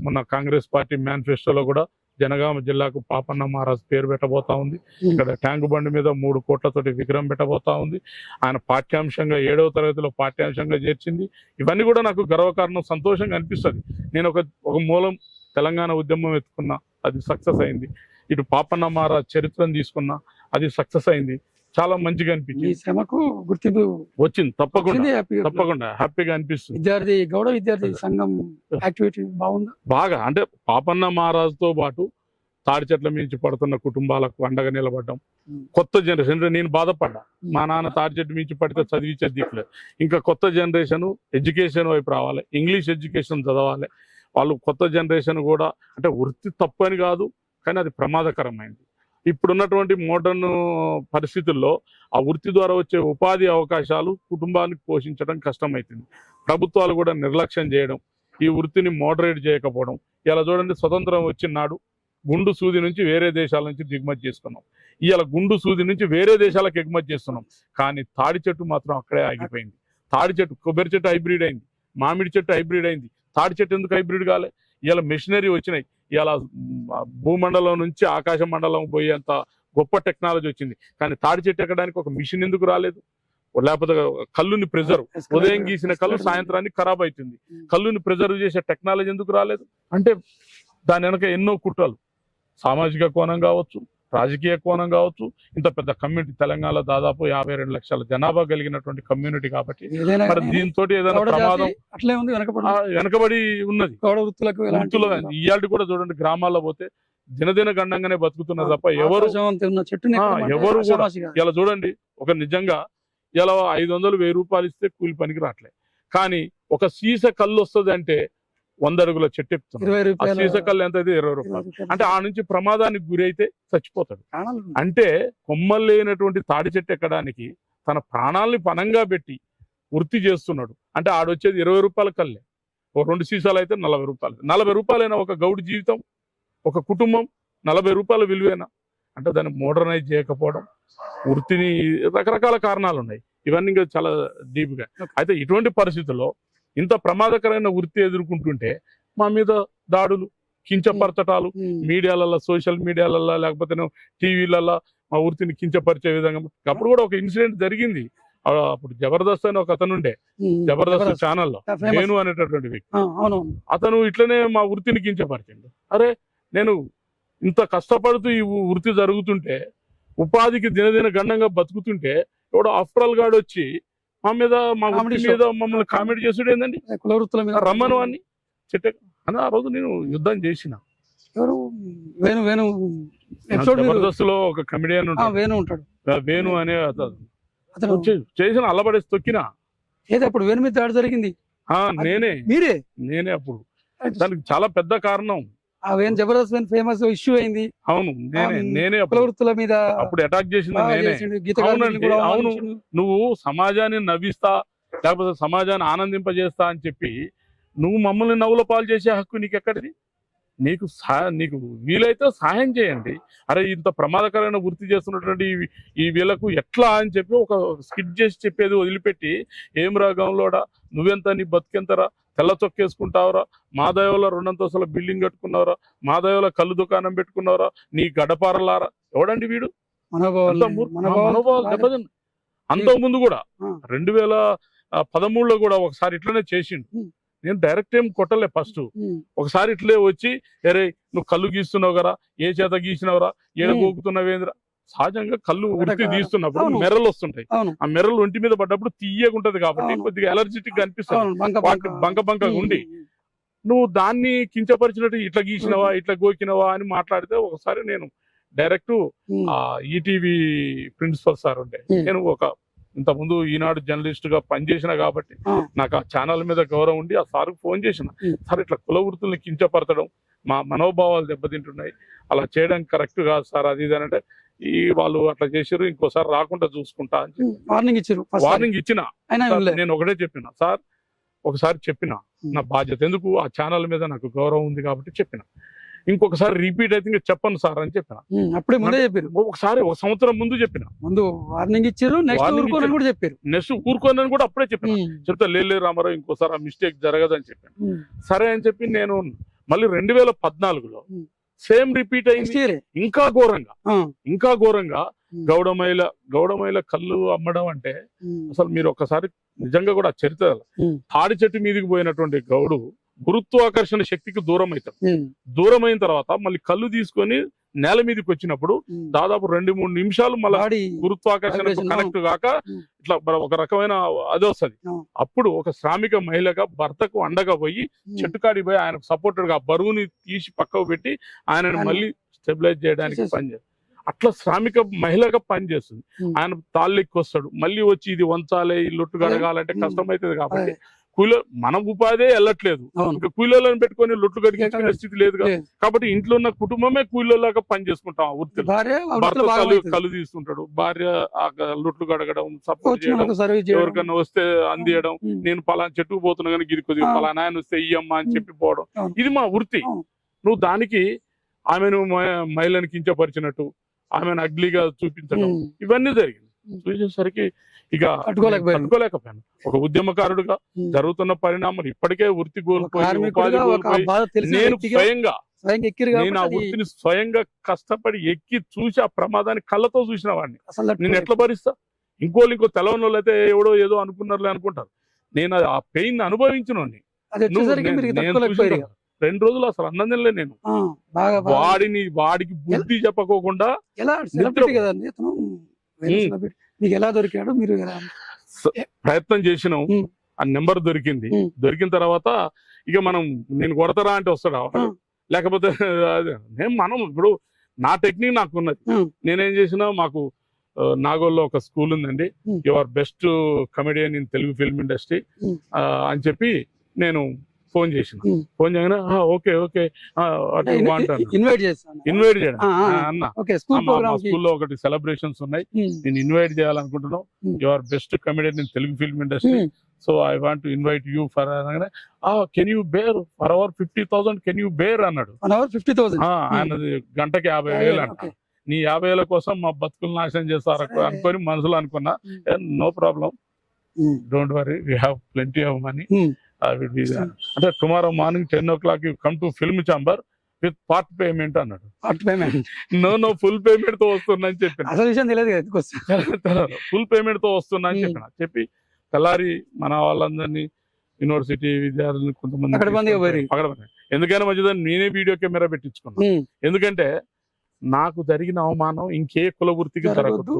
మన కాంగ్రెస్ పార్టీ మేనిఫెస్టోలో కూడా జనగామ జిల్లాకు పాపన్న మహారాజ్ పేరు పెట్టబోతా ఉంది. ఇక్కడ ట్యాంక్ బండి మీద 3 కోట్లతోటి విగ్రహం పెట్టబోతా ఉంది. ఆయన పాఠ్యాంశంగా 7వ తరగతిలో పాఠ్యాంశంగా చేర్చింది. ఇవన్నీ కూడా నాకు గర్వకారణం, సంతోషంగా అనిపిస్తుంది. నేను ఒక మూలం తెలంగాణ ఉద్యమం ఎత్తుకున్నా, అది సక్సెస్ అయింది. ఇటు పాపన్న మహారాజ్ చరిత్రను తీసుకున్నా, అది సక్సెస్ అయింది. చాలా మంచిగా ఈ అనిపించింది. శ్రమకు గుర్తింపు వచ్చింది తప్పకుండా వచ్చింది. హ్యాపీగా తప్పకుండా హ్యాపీగా అనిపిస్తుంది. గౌడ విద్యార్థి సంఘం యాక్టివిటీ బాగుందా? బాగా అంటే పాపన్న మహారాజుతో పాటు తాడి చెట్ల మించి పడుతున్న కుటుంబాలకు అండగా నిలబడ్డం. కొత్త జనరేషన్, నేను బాధపడ్డా, మా నాన్న తాడి చెట్టు మించి పడితే చదివించే దిక్కులేదు. ఇంకా కొత్త జనరేషన్ ఎడ్యుకేషన్ వైపు రావాలి, ఇంగ్లీష్ ఎడ్యుకేషన్ చదవాలి. వాళ్ళు కొత్త జనరేషన్ కూడా అంటే వృత్తి తప్పు అని కాదు, కానీ అది ప్రమాదకరమైంది. ఇప్పుడున్నటువంటి మోడర్న్ పరిస్థితుల్లో ఆ వృత్తి ద్వారా వచ్చే ఉపాధి అవకాశాలు కుటుంబానికి పోషించడం కష్టమవుతుంది. ప్రభుత్వాలు కూడా నిర్లక్ష్యం చేయడం, ఈ వృత్తిని మోడరేట్ చేయకపోవడం. ఇలా చూడండి, స్వతంత్రం వచ్చిన నాడు గుండు సూది నుంచి వేరే దేశాల నుంచి దిగుమతి చేసుకున్నాం. ఇవాళ గుండు సూది నుంచి వేరే దేశాలకు ఎగుమతి చేస్తున్నాం. కానీ తాడి చెట్టు మాత్రం అక్కడే ఆగిపోయింది. తాడి చెట్టు, కొబ్బరి చెట్టు హైబ్రిడ్ అయింది, మామిడి చెట్టు హైబ్రిడ్ అయింది. తాడి చెట్టు ఎందుకు హైబ్రిడ్ కాలే? ఇవాళ మెషినరీ వచ్చినాయి. ఇవాళ భూమండలం నుంచి ఆకాశ మండలం పోయేంత గొప్ప టెక్నాలజీ వచ్చింది. కానీ తాడి చెట్టు ఎక్కడానికి ఒక మిషన్ ఎందుకు రాలేదు? లేకపోతే కళ్ళుని ప్రిజర్వ్, ఉదయం గీసిన కళ్ళు సాయంత్రానికి ఖరాబ్ అవుతుంది. కళ్ళుని ప్రిజర్వ్ చేసే టెక్నాలజీ ఎందుకు రాలేదు? అంటే దాని వెనక ఎన్నో కుట్రలు, సామాజిక కోణం కావచ్చు, రాజకీయ కోణం కావచ్చు. ఇంత పెద్ద కమ్యూనిటీ, తెలంగాణలో దాదాపు 52 లక్షల జనాభా కలిగినటువంటి కమ్యూనిటీ కాబట్టి మరి దీంతో ఏదైనా ప్రమాదం అట్లే ఉంది, వెనకబడి ఉన్నది. వృత్తులు ఇవాళ కూడా చూడండి, గ్రామాల్లో పోతే దినదిన గండంగానే బతుకుతున్నారు తప్ప ఎవరు కూడా ఇలా చూడండి. ఒక నిజంగా ఇలా 500-1000 రూపాయలు ఇస్తే కూలి పనికి రావట్లే. కానీ ఒక సీస కళ్ళు వస్తుంది అంటే 100 అడుగుల చెట్టు ఎక్కుతున్నారు. ఆ సీస కళ్ళు ఎంత అయితే 20 రూపాయలు. అంటే ఆ నుంచి ప్రమాదానికి గురి అయితే చచ్చిపోతాడు. అంటే కొమ్మలు లేనటువంటి తాడి చెట్టు ఎక్కడానికి తన ప్రాణాలని పణంగా పెట్టి వృత్తి చేస్తున్నాడు. అంటే ఆడొచ్చేది 20 రూపాయల కళ్ళే. ఒక 2 సీసాలు అయితే 40 రూపాయలు. 40 రూపాయలైనా ఒక గౌడి జీవితం, ఒక కుటుంబం 40 రూపాయల విలువైనా. అంటే దాన్ని మోడర్నైజ్ చేయకపోవడం, వృత్తిని రకరకాల కారణాలు ఉన్నాయి. ఇవన్నీ ఇంకా చాలా డీప్గా. అయితే ఇటువంటి పరిస్థితుల్లో ఇంత ప్రమాదకరమైన వృత్తి ఎదుర్కొంటుంటే మా మీద దాడులు, కించపరచటాలు, మీడియాలలో, సోషల్ మీడియాలలో, లేకపోతే టీవీలలో మా వృత్తిని కించపరిచే విధంగా. అప్పుడు కూడా ఒక ఇన్సిడెంట్ జరిగింది. అప్పుడు జబర్దస్త్ అని ఒక అతను ఉండే, జబర్దస్త్ ఛానల్లో వేణు అనేటటువంటి వ్యక్తి. అతను ఇట్లనే మా వృత్తిని కించపరిచిండు. అరే, నేను ఇంత కష్టపడుతూ ఈ వృత్తి జరుగుతుంటే, ఉపాధికి దినదిన గండంగా బతుకుతుంటే, ఎవడో ఆఫ్టర్ ఆల్ గాడు వచ్చి మా మీద, మా వృత్తి మీద మమ్మల్ని కామెంట్ చేసుడు ఏందండి? కుల వృత్తుల మీద రమ్మను అని చెట్టు అని ఆ రోజు నేను యుద్ధం చేసిన. జబర్దస్త్ లో ఒక కమెడియన్ ఉంటాడు, వేణు అనే అతను చేసిన అల్లబడేసి తొక్కినా. అప్పుడు వేణు మీద దాడి జరిగింది. నేనే అప్పుడు. దానికి చాలా పెద్ద కారణం జబర్దస్త్ ఫేమస్ ఇష్యూ అయింది. అవును, నేనే కుల వృత్తుల మీద అప్పుడు అటాక్ చేసింది నేనే. అవును, నువ్వు సమాజాన్ని నవ్విస్తా, లేకపోతే సమాజాన్ని ఆనందింపజేస్తా అని చెప్పి నువ్వు మమ్మల్ని నవ్వుల పాలు చేసే హక్కు నీకెక్కడిది? నీకు వీలైతే సహాయం చేయండి. అరే, ఇంత ప్రమాదకరమైన వృత్తి చేస్తున్నటువంటి ఈ వీళ్ళకు ఎట్లా అని చెప్పి ఒక స్కిట్ చేసి చెప్పేది వదిలిపెట్టి, ఏం రాగంలోడా, నువ్వెంత, నీ బతుకెంతరా, తెల్ల చొక్కేసుకుంటావురా, మాదయోలో 2 అంతస్తుల బిల్డింగ్ కట్టుకున్నావురా, మాదయోలో కళ్ళు దుకాణం పెట్టుకున్నావురా, నీ గడపారలారా. ఎవడండి వీడు? మనోభావాలు దెబ్బతిన్న. అంతకుముందు కూడా 2013లో కూడా ఒకసారి ఇట్లనే చేసిండు. నేను డైరెక్ట్ ఏం కొట్టలే. ఫస్ట్ ఒకసారి ఇట్లే వచ్చి, అరే నువ్వు కళ్ళు గీస్తున్నావు కదా, ఏ చేత గీసినవరా, ఏడ గోకుతున్నావేంద్రా. సహజంగా కళ్ళు వృత్తి తీస్తున్నప్పుడు మెరలు వస్తుంటాయి. ఆ మెరలు ఒంటి మీద పడ్డప్పుడు తీయగుంటది కాబట్టి కొద్దిగా ఎలర్జెటిక్ గా అనిపిస్తుంది, బంక ఉండి. నువ్వు దాన్ని కించపరిచినట్టు ఇట్లా గీసినవా, ఇట్లా గోకినవా అని మాట్లాడితే ఒకసారి నేను డైరెక్ట్ ఈటీవీ ప్రిన్సిపల్ సార్ ఉండే, నేను ఇంతకుముందు ఈనాడు జర్నలిస్ట్ గా పనిచేసిన కాబట్టి నాకు ఆ ఛానల్ మీద గౌరవం ఉండి ఆ సార్ ఫోన్ చేసిన, సార్ ఇట్లా కుల వృత్తుల్ని కించపరచడం మా మనోభావాలు దెబ్బతింటున్నాయి, అలా చేయడం కరెక్ట్ కాదు సార్, అది ఇది అంటే వాళ్ళు అట్లా చేసారు, ఇంకోసారి రాకుండా చూసుకుంటా అని వార్నింగ్ ఇచ్చిన. నేను ఒకటే చెప్పిన, సార్ ఒకసారి చెప్పిన, నా బాధ్యత, ఎందుకు ఆ ఛానల్ మీద నాకు గౌరవం ఉంది కాబట్టి చెప్పిన, ఇంకొకసారి రిపీట్ అయితే ఇంకా చెప్పను సార్ అని చెప్పిన. అప్పుడే ముందే చెప్పారు, ఒకసారి 1 సంవత్సరం ముందు చెప్పిన, ముందు వార్నింగ్ ఇచ్చారు, నెక్స్ట్ Warning ఊరుకోనని ఇచ్చారు. కూడా చెప్పారు. నెక్స్ట్ ఊరుకోనని కూడా అప్పుడే చెప్పిన. చెప్తా లేదు రామారావు ఇంకోసారి ఆ మిస్టేక్ జరగదని చెప్పాను. సరే అని చెప్పి నేను మళ్ళీ 2014లో సేమ్ రిపీట్ అయింది. ఇంకా ఘోరంగా గౌడమైల కళ్ళు అమ్మడం అంటే అసలు మీరు ఒక్కసారి నిజంగా కూడా చరిత్ర, తాడి చెట్టు మీదకి పోయినటువంటి గౌడు గురుత్వాకర్షణ శక్తికి దూరం అవుతాడు. దూరం అయిన తర్వాత మళ్ళీ కళ్ళు తీసుకొని నేల మీదకి వచ్చినప్పుడు దాదాపు 2-3 నిమిషాలు మళ్ళీ గురుత్వాకర్షణ కనెక్ట్ కాక ఇట్లా ఒక రకమైన అది వస్తుంది. అప్పుడు ఒక శ్రామిక మహిళగా భర్తకు అండగా పోయి చెట్టుకాడి పోయి ఆయనకు సపోర్టెడ్ గా బరువుని తీసి పక్కకు పెట్టి ఆయనను మళ్ళీ స్టెబిలైజ్ చేయడానికి పనిచేస్తుంది. అట్లా శ్రామిక మహిళగా పనిచేస్తుంది. ఆయన తాళ్ళెక్కి వస్తాడు, మళ్ళీ వచ్చి ఇది వంచాలి, లొట్టు గడగాలంటే కష్టమవుతుంది. కాబట్టి మనం ఉపాధి వెళ్ళట్లేదు, ఇంకా కూలీలను పెట్టుకొని లొట్లు గడిగించుకునే స్థితి లేదు. కాబట్టి ఇంట్లో ఉన్న కుటుంబమే కూలీలాగా పని చేసుకుంటాం. వృత్తి భర్త కళ్ళు తీస్తుంటాడు, భార్య లొట్లు గడగడం, సపోర్ట్ చేయడం, ఎవరికన్నా వస్తే అందియడం, నేను పలానా చెట్టుకు పోతున్నా కానీ గిరి కొద్దిగా పలానా ఆయన వస్తే ఇయ్యమ్మా అని చెప్పి పోవడం, ఇది మా వృత్తి. నువ్వు దానికి ఆమెను మహిళను కించపరిచినట్టు, ఆమెను అగ్లీగా చూపించడం, ఇవన్నీ జరిగింది. చూసేసరికి ఇక తట్టుకోలేకపోయాను. ఒక ఉద్యమకారుడుగా జరుగుతున్న పరిణామాలు, ఇప్పటికే వృత్తి కోల్పోయి ఉపాధి కోల్పోయి నేను స్వయంగా నేను ఆ వృత్తిని స్వయంగా కష్టపడి ఎక్కి చూసి ఆ ప్రమాదాన్ని కళ్ళతో చూసిన వాడిని నేను ఎట్లా భరిస్తా? ఇంకో తెలవని వాళ్ళు అయితే ఎవడో ఏదో అనుకున్నారులే అనుకుంటారు. నేను ఆ పెయిన్ అనుభవించిన 2 రోజులు అసలు అన్నం తినలే నేను. వాడికి బుద్ధి చెప్పకోకుండా మీకు ఎలా దొరికాడు? మీరు ప్రయత్నం చేసినాం, ఆ నెంబర్ దొరికింది. దొరికిన తర్వాత ఇక నేను కొడతారా అంటే వస్తాడు, లేకపోతే మనం ఇప్పుడు నా టెక్నిక్ నాకు ఉన్నది. నేనేం చేసినా, మాకు నాగోల్లో ఒక స్కూల్ ఉందండి, your best comedian in Telugu film industry అని చెప్పి నేను ఫోన్ చేయగానే ఓకే ఇన్వైట్ చేయడం అన్న, మా స్కూల్లో ఒకటి సెలబ్రేషన్స్ ఉన్నాయి, నేను ఇన్వైట్ చేయాలనుకుంటున్నాం, your best comedian in Telugu film industry, so I want to invite you for అనగానే can you bear for our 50,000 can you bear అన్నాడు. ఆయనది గంటకి 50,000 అంట. నీ 50,000 కోసం మా బతుకులు నాశనం చేస్తారు అనుకొని మనసులో అనుకున్నా. No problem, don't worry, we have plenty of money. అంటే tomorrow morning 10 o'clock you come to film chamber with part payment అన్నాడు. నో ఫుల్ పేమెంట్ తో వస్తున్నా అని చెప్పిన. ఫుల్ పేమెంట్ తో వస్తున్నా అని చెప్పి తెల్లారి మన వాళ్ళందరినీ, యూనివర్సిటీ విద్యార్థులను కొంతమంది ఎందుకైనా మంచిదని నేనే వీడియో కెమెరా పెట్టించుకున్నా. ఎందుకంటే నాకు జరిగిన అవమానం ఇంకే కుల వృత్తికి జరగదు.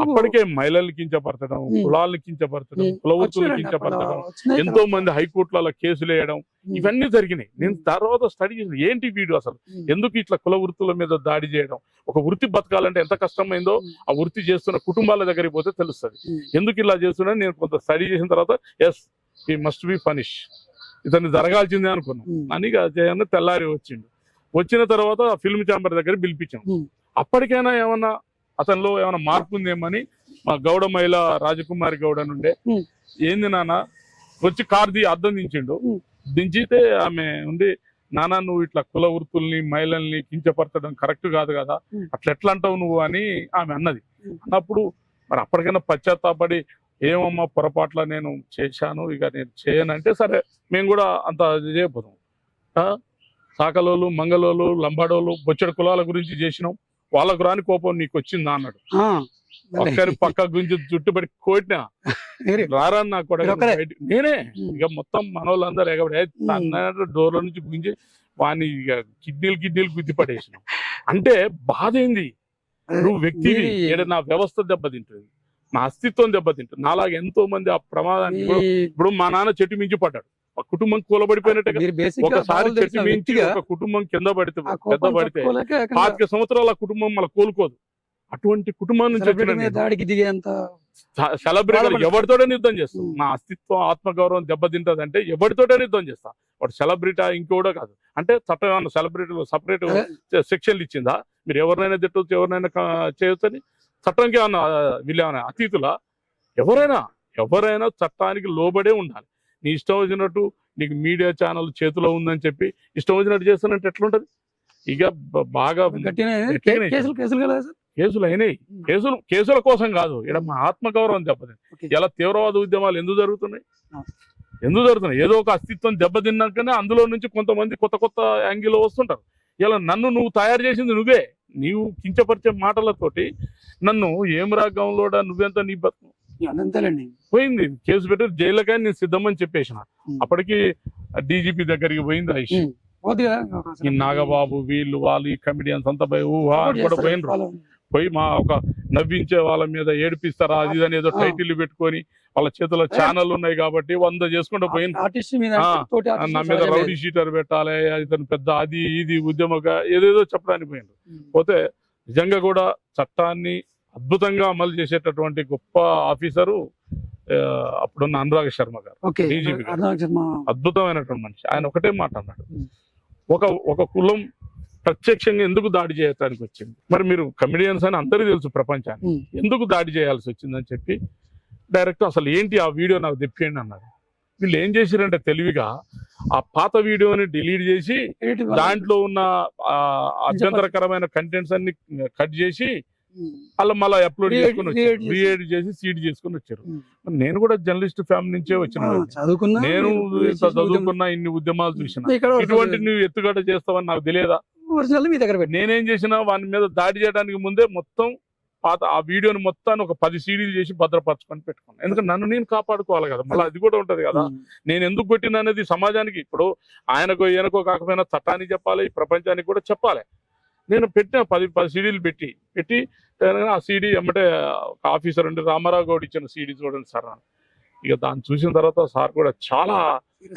అప్పటికే మహిళల్ని కించపరచడం, కులాలను కించపరచడం, కుల వృత్తులను కించపరచడం, ఎంతో మంది హైకోర్టులలో కేసులు వేయడం, ఇవన్నీ జరిగినాయి. నేను తర్వాత స్టడీ చేసిన ఏంటి వీడియో అసలు ఎందుకు ఇట్లా కుల వృత్తుల మీద దాడి చేయడం. ఒక వృత్తి బతకాలంటే ఎంత కష్టమైందో ఆ వృత్తి చేస్తున్న కుటుంబాల దగ్గరికి పోతే తెలుస్తుంది ఎందుకు ఇలా చేస్తున్నా. నేను కొంత స్టడీ చేసిన తర్వాత as he must be punish, ఇతన్ని జరగాల్సిందే అనుకున్నాం అని చేయని తెల్లారి వచ్చిన తర్వాత ఫిల్మ్ ఛాంబర్ దగ్గర పిలిపించాం. అప్పటికైనా ఏమన్నా అతనిలో ఏమైనా మార్పు ఉందేమని మా గౌడ మహిళ రాజకుమారి గౌడ నుండే, ఏంది నాన్న వచ్చి కారు అద్దం దించిండు. దించితే ఆమె ఉంది, నాన్న నువ్వు ఇట్లా కుల వృత్తుల్ని మహిళల్ని కించపరచడం కరెక్ట్ కాదు కదా, అట్లా ఎట్లా అంటావు నువ్వు అని ఆమె అన్నది. అన్నప్పుడు మరి అప్పటికైనా పశ్చాత్తాపడి ఏమమ్మా పొరపాట్ల నేను చేశాను, ఇక నేను చేయనంటే సరే మేము కూడా అంత చేయబోతాం. సాకలోలు, మంగళోలు, లంబాడోలు, బొచ్చడి కులాల గురించి చేసినాం, వాళ్ళకు రాని కోపం నీకు వచ్చిందా అన్నాడు. ఒక్కరి పక్క గురించి చుట్టుపడి కోటినా రారా నాకు కూడా నేనే ఇక మొత్తం మనోళ్ళందరూ ఎగబడి డోర్ల నుంచి గుంజి వాని ఇక కిడ్నీలు గుద్ది పడేసినాం. అంటే బాధ ఏంది, నువ్వు వ్యక్తివి, నా వ్యవస్థ దెబ్బతింటుంది, నా అస్తిత్వం దెబ్బతింటుంది. నాలాగా ఎంతో మంది ఆ ప్రమాదాన్ని, ఇప్పుడు మా నాన్న చెట్టు మించి పడ్డాడు, ఆ కుటుంబం కూలబడిపోయినట్టే. ఒకసారి చెట్టు మించి ఒక కుటుంబం కింద పడితే 25 సంవత్సరాలు ఆ కుటుంబం మళ్ళీ కోలుకోదు. అటువంటి కుటుంబాన్ని సెలబ్రిటీ ఎవరితోటే యుద్ధం చేస్తాం. నా అస్తిత్వం ఆత్మగౌరవం దెబ్బతింటది అంటే ఎవరితోటే యుద్ధం చేస్తా. వాడు సెలబ్రిటీ ఇంకోడో కాదు అంటే చట్టం ఏమన్నా సెలబ్రిటీలు సపరేట్ సెక్షన్లు ఇచ్చిందా, మీరు ఎవరినైనా తిట్టవచ్చు ఎవరినైనా చేయొచ్చు అని చట్టంకి ఏమన్నా వీళ్ళేమన్నా అతీతులా? ఎవరైనా చట్టానికి లోబడే ఉండాలి. నీ ఇష్టం వచ్చినట్టు నీకు మీడియా ఛానల్ చేతిలో ఉందని చెప్పి ఇష్టం వచ్చినట్టు చేస్తానంటే ఎట్లుంటది? ఇక బాగా గట్టిగానే గట్టిగానే కేసులు కదా సార్? కేసులు అయినాయి. కేసుల కోసం కాదు, ఇక్కడ మా ఆత్మగౌరవం దెబ్బతింది. ఓకే. ఇలా తీవ్రవాద ఉద్యమాలు ఎందుకు జరుగుతున్నాయి? ఆ. ఎందుకు జరుగుతున్నాయి? ఏదో ఒక అస్తిత్వం దెబ్బతిన్నాకనే అందులో నుంచి కొంతమంది కొత్త యాంగిల్లో వస్తుంటారు. ఇలా నన్ను నువ్వు తయారు చేసింది నువ్వే. నీవు కించపరిచే మాటలతోటి నన్ను ఏం రాగంలోడా నువ్వెంత నీ బతుకు అంతేలేండి. పోయింది. కేసు పెట్టి జైలుకని నేను సిద్ధమని చెప్పేసిన. అప్పటికి డీజీపీ దగ్గరికి పోయింది ఐష్. కొద్దిగా ఈ నాగబాబు వాళ్ళు ఈ కమిడియన్స్ అంతా పోయి ఊహా అని కూడా పోయినరు. పోయి మా ఒక నవ్వించే వాళ్ళ మీద ఏడిపిస్తారా అది ఇది అని ఏదో టైటిల్ పెట్టుకొని వాళ్ళ చేతిలో ఛానల్ ఉన్నాయి కాబట్టి 100 చేసుకుంటూ పోయిన నా మీద రౌడీ షీటర్ పెట్టాలి ఇతను పెద్ద అది ఇది ఉద్యమగా ఏదేదో చెప్పడానికి పోయినారు. పోతే నిజంగా కూడా చట్టాన్ని అద్భుతంగా అమలు చేసేటటువంటి గొప్ప ఆఫీసరు అప్పుడున్న అనురాగ్ శర్మ గారు, డీజీపీ గారు. అద్భుతమైనటువంటి మనిషి. ఆయన ఒకటే మాట అన్నాడు, ఒక కులం ప్రత్యక్షంగా ఎందుకు దాడి చేయడానికి వచ్చింది? మరి మీరు కమెడియన్స్ అని అందరికీ తెలుసు ప్రపంచానికి, ఎందుకు దాడి చేయాల్సి వచ్చిందని చెప్పి డైరెక్ట్ అసలు ఏంటి ఆ వీడియో నాకు తెప్పియండి అన్నారు. వీళ్ళు ఏం చేశారంటే తెలివిగా ఆ పాత వీడియోని డిలీట్ చేసి దాంట్లో ఉన్న అభ్యంతరకరమైన కంటెంట్స్ అన్ని కట్ చేసి అలా మళ్ళీ అప్లోడ్ చేసుకుని వచ్చారు, రీఎడిట్ చేసి సీడ్ చేసుకుని వచ్చారు. నేను కూడా జర్నలిస్ట్ ఫ్యామిలీ నుంచే వచ్చిన, నేను ఇంత చదువుకున్నా, ఇన్ని ఉద్యమాలు చూసిన, ఇటువంటి నువ్వు ఎత్తుగడ చేస్తావని నాకు తెలియదా? నేనేం చేసినా వాని మీద దాడి చేయడానికి ముందే మొత్తం పాత ఆ వీడియోని మొత్తాన్ని ఒక 10 సీడీలు చేసి భద్రపరచుకొని పెట్టుకున్నాను. ఎందుకంటే నన్ను నేను కాపాడుకోవాలి కదా, మళ్ళీ అది కూడా ఉంటది కదా. నేను ఎందుకు కొట్టిన అనేది సమాజానికి, ఇప్పుడు ఆయనకో ఈయనకో కాకపోయినా చట్టానికి చెప్పాలి, ఈ ప్రపంచానికి కూడా చెప్పాలి. నేను పెట్టిన 10 సీడీలు పెట్టి ఆ సీడీ ఎమ్మటే ఒక ఆఫీసర్ ఉండి రామారావు గౌడ్ ఇచ్చిన సీడీ చూడండి సార్. ఇక దాన్ని చూసిన తర్వాత సార్ కూడా చాలా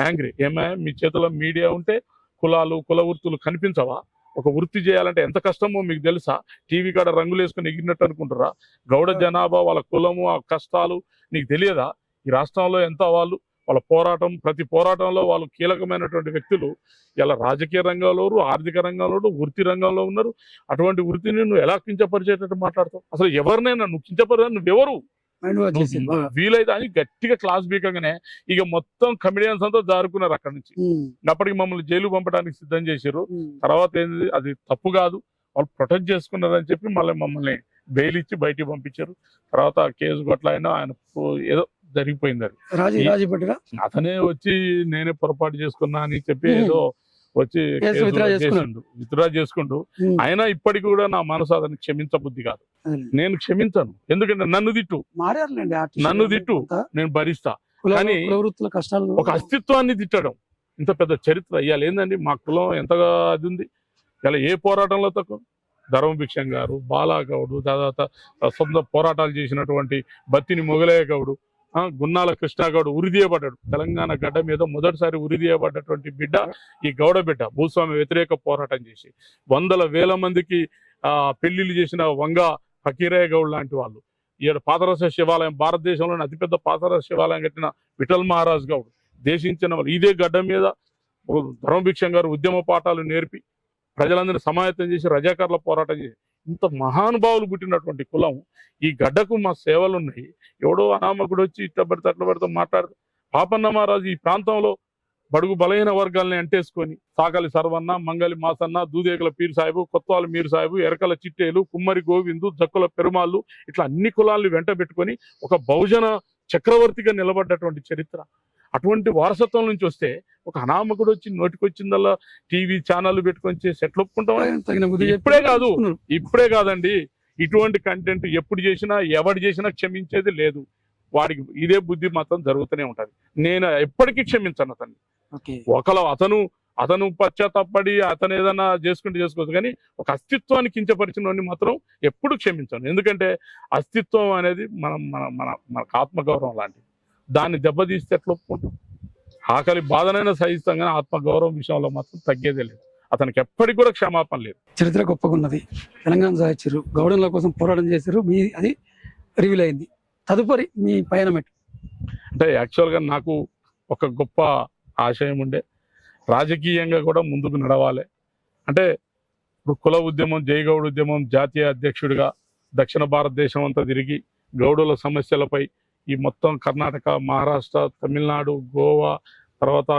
యాంగ్రీ. ఏమయ్యా మీ చేతిలో మీడియా ఉంటే కుల వృత్తులు కనిపించవా? ఒక వృత్తి చేయాలంటే ఎంత కష్టమో మీకు తెలుసా? టీవీ కాడ రంగులు వేసుకొని ఎగిరినట్టు అనుకుంటారా? గౌడ జనాభా, వాళ్ళ కులము, ఆ కష్టాలు నీకు తెలియదా? ఈ రాష్ట్రంలో ఎంత వాళ్ళ పోరాటం, ప్రతి పోరాటంలో వాళ్ళు కీలకమైనటువంటి వ్యక్తులు ఇలా రాజకీయ రంగంలో, ఆర్థిక రంగంలో, వృత్తి రంగంలో ఉన్నారు. అటువంటి వృత్తిని నువ్వు ఎలా కించపరిచేటట్టు మాట్లాడతావు? అసలు ఎవరినైనా నువ్వు కించపరిచే నువ్వెవరు? వీలైతే అని గట్టిగా క్లాస్ బీకగానే ఇక మొత్తం కమెడియన్స్ అంతా జారుకున్నారు అక్కడి నుంచి. అప్పటికి మమ్మల్ని జైలు పంపడానికి సిద్ధం చేశారు. తర్వాత ఏంది, అది తప్పు కాదు, వాళ్ళు ప్రొటెక్ట్ చేసుకున్నారని చెప్పి మమ్మల్ని బెయిల్ ఇచ్చి బయటికి పంపించారు. తర్వాత కేసు కొట్లాడినా ఆయన ఏదో జరిగిపోయింది. అది అతనే వచ్చి నేనే పొరపాటు చేసుకున్నా అని చెప్పి ఏదో వచ్చి విత్డ్రా చేసుకుంటూ, అయినా ఇప్పటికి కూడా నా మనసు అతన్ని క్షమించబుద్ధి కాదు. నేను క్షమించను, ఎందుకంటే నన్ను తిట్టు నేను భరిస్తా. కానీ ఒక అస్తిత్వాన్ని తిట్టడం ఇంత పెద్ద చరిత్ర ఇయ్యాలి ఏందండి? మా కులం ఎంతగా అది ఉంది. ఇలా ఏ పోరాటంలో తక్కువ? ధర్మభిక్షం గారు, బాలాగౌడు, తర్వాత సొంత పోరాటాలు చేసినటువంటి బత్తిని మొగలయ్య గౌడు, గున్నాల కృష్ణగౌడ్ ఉరిదీయబడ్డాడు. తెలంగాణ గడ్డ మీద మొదటిసారి ఉరిదీయబడ్డటువంటి బిడ్డ ఈ గౌడ బిడ్డ. భూస్వామ్య వ్యతిరేక పోరాటం చేసి 100,000 మందికి పెళ్లిళ్ళు చేసిన వంగ ఫకీరయ్య గౌడ్ లాంటి వాళ్ళు. ఈడ పాదరస శివాలయం, భారతదేశంలోని అతిపెద్ద పాదరస శివాలయం కట్టిన విఠల్ మహారాజ్ గౌడ్ దేశించిన వాళ్ళు. ఇదే గడ్డ మీద ధర్మభిక్షం గారు ఉద్యమ పాఠాలు నేర్పి ప్రజలందరినీ సమాయత్తం చేసి రజాకారుల పోరాటం చేసి ఇంత మహానుభావులు పుట్టినటువంటి కులం. ఈ గడ్డకు మా సేవలు ఉన్నాయి. ఎవడో అనామకుడు వచ్చి ఇట్లా పడితే అట్లా పడితే మాట్లాడుతూ పాపన్న మహారాజు ఈ ప్రాంతంలో బడుగు బలహీన వర్గాల్ని అంటేసుకొని సాకలి సర్వన్న, మంగలి మాసన్న, దూదేకల పీర్ సాహిబు, కొత్తవాళ్ళ మీర్ సాహిబు, ఎరకల చిట్టేలు, కుమ్మరి గోవిందు, జక్కుల పెరుమాళ్ళు, ఇట్లా అన్ని కులాల్ని వెంట పెట్టుకొని ఒక బహుజన చక్రవర్తిగా నిలబడ్డటువంటి చరిత్ర. అటువంటి వారసత్వం నుంచి వస్తే ఒక అనామకుడు వచ్చి నోటికొచ్చిందల్లా టీవీ ఛానల్ పెట్టుకొని సెట్లు ఒప్పుకుంటాం. ఇప్పుడే కాదండి, ఇటువంటి కంటెంట్ ఎప్పుడు చేసినా ఎవడు చేసినా క్షమించేది లేదు. వాడికి ఇదే బుద్ధి మాత్రం జరుగుతూనే ఉంటది. నేను ఎప్పటికీ క్షమించను అతన్ని. ఒకలా అతను పశ్చాత్తాపడి అతను ఏదైనా చేసుకోవచ్చు, కానీ ఒక అస్తిత్వాన్ని కించపరిచిన వాడిని మాత్రం ఎప్పుడు క్షమించను. ఎందుకంటే అస్తిత్వం అనేది మనకు ఆత్మగౌరవం లాంటిది. దాన్ని దెబ్బతీస్తే ఎట్లా ఒప్పుకుంటాం? ఆకలి బాధనైనా సహిస్తాం, కానీ ఆత్మగౌరవం విషయంలో మాత్రం తగ్గేదే లేదు. అతనికి ఎప్పటికి కూడా క్షమాపణ లేదు. చరిత్ర గొప్పగా ఉన్నది. తెలంగాణ సాధించారు, గౌడన్ల కోసం పోరాటం చేశారు, మీ అది రివీల్ అయింది. తదుపరి మీ పయనం ఎట్టు? అంటే యాక్చువల్గా నాకు ఒక గొప్ప ఆశయం ఉండే, రాజకీయంగా కూడా ముందుకు నడవాలి. అంటే ఇప్పుడు కుల ఉద్యమం, జైగౌడ్ ఉద్యమం జాతీయ అధ్యక్షుడిగా దక్షిణ భారతదేశం అంతా తిరిగి గౌడుల సమస్యలపై ఈ మొత్తం కర్ణాటక, మహారాష్ట్ర, తమిళనాడు, గోవా, తర్వాత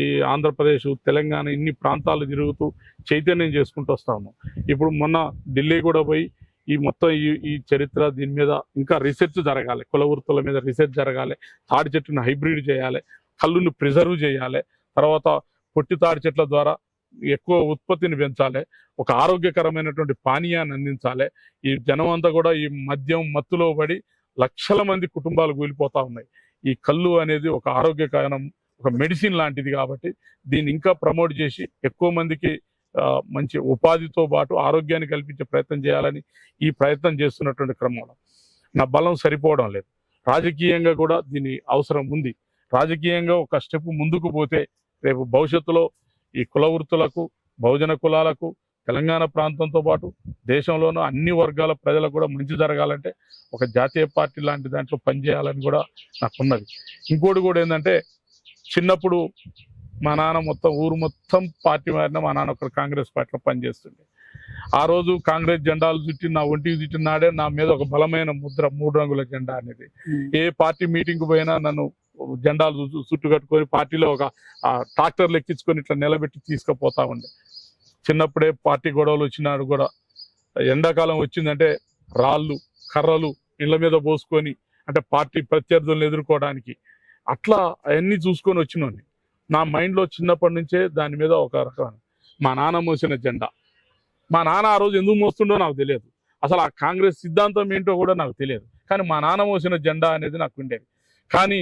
ఈ ఆంధ్రప్రదేశ్, తెలంగాణ ఇన్ని ప్రాంతాలు తిరుగుతూ చైతన్యం చేసుకుంటూ వస్తా ఉన్నాం. ఇప్పుడు మొన్న ఢిల్లీ కూడా పోయి ఈ మొత్తం ఈ చరిత్ర దీని మీద ఇంకా రీసెర్చ్ జరగాలి, కుల వృత్తుల మీద రీసెర్చ్ జరగాలి, తాడి చెట్టును హైబ్రిడ్ చేయాలి, కళ్ళును ప్రిజర్వ్ చేయాలి, తర్వాత పొట్టి తాడి చెట్ల ద్వారా ఎక్కువ ఉత్పత్తిని పెంచాలి, ఒక ఆరోగ్యకరమైనటువంటి పానీయాన్ని అందించాలి. ఈ జనం అంతా కూడా ఈ మద్యం మత్తులో పడి లక్షల మంది కుటుంబాలు కూలిపోతా ఉన్నాయి. ఈ కళ్ళు అనేది ఒక ఆరోగ్యకరం, ఒక మెడిసిన్ లాంటిది కాబట్టి దీన్ని ఇంకా ప్రమోట్ చేసి ఎక్కువ మందికి మంచి ఉపాధితో పాటు ఆరోగ్యాన్ని కల్పించే ప్రయత్నం చేయాలని ఈ ప్రయత్నం చేస్తున్నటువంటి క్రమంలో నా బలం సరిపోవడం లేదు. రాజకీయంగా కూడా దీని అవసరం ఉంది. రాజకీయంగా ఒక స్టెప్ ముందుకు పోతే రేపు భవిష్యత్తులో ఈ కుల వృత్తులకు, బహుజన కులాలకు, తెలంగాణ ప్రాంతంతో పాటు దేశంలోనూ అన్ని వర్గాల ప్రజలకు కూడా మంచి జరగాలంటే ఒక జాతీయ పార్టీ లాంటి దాంట్లో పనిచేయాలని కూడా నాకున్నది. ఇంకోటి కూడా ఏంటంటే, చిన్నప్పుడు మా నాన్న మొత్తం ఊరు మొత్తం పార్టీ మారిన మా నాన్న ఒకరు కాంగ్రెస్ పార్టీలో పనిచేస్తుండే. ఆ రోజు కాంగ్రెస్ జెండాలు చుట్టి నా ఒంటికి చుట్టిన నాడే నా మీద ఒక బలమైన ముద్ర 3 రంగుల జెండా అనేది. ఏ పార్టీ మీటింగ్ పోయినా నన్ను జెండాలు చుట్టు కట్టుకొని పార్టీలో ఒక ట్రాక్టర్లు ఎక్కించుకొని ఇట్లా నిలబెట్టి తీసుకుపోతా ఉండే. చిన్నప్పుడే పార్టీ గొడవలు వచ్చినాడు కూడా ఎండాకాలం వచ్చిందంటే రాళ్ళు కర్రలు ఇళ్ళ మీద పోసుకొని, అంటే పార్టీ ప్రత్యర్థులను ఎదుర్కోవడానికి అట్లా అవన్నీ చూసుకొని వచ్చినోని. నా మైండ్లో చిన్నప్పటి నుంచే దాని మీద ఒక రకమైన మా నాన్న మోసిన జెండా. మా నాన్న ఆ రోజు ఎందుకు మోస్తుండో నాకు తెలియదు, అసలు ఆ కాంగ్రెస్ సిద్ధాంతం ఏంటో కూడా నాకు తెలియదు, కానీ మా నాన్న మోసిన జెండా అనేది నాకు ఉండేది. కానీ